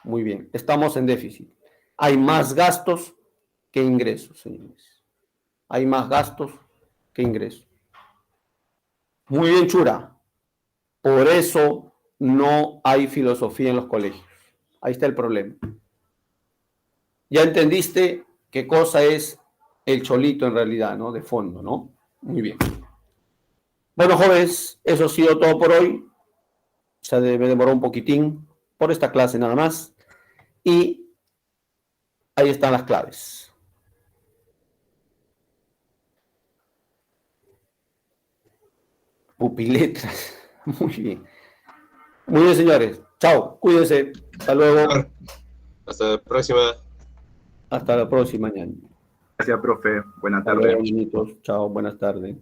Muy bien, estamos en déficit. Hay más gastos que ingresos, señores. Hay más gastos que ingresos. Muy bien, Chura. Por eso no hay filosofía en los colegios. Ahí está el problema. ya entendiste qué cosa es el cholito en realidad, ¿no? De fondo, ¿no? Muy bien. Bueno, jóvenes, eso ha sido todo por hoy. Me demoró un poquitín por esta clase nada más. Y ahí están las claves. Pupiletras. Muy bien. Muy bien, señores. Chao. Cuídense. Hasta luego. Hasta la próxima. Hasta la próxima, ñaño. Gracias, profe. Buenas Hasta luego, tardes. niñitos. Chao. Buenas tardes.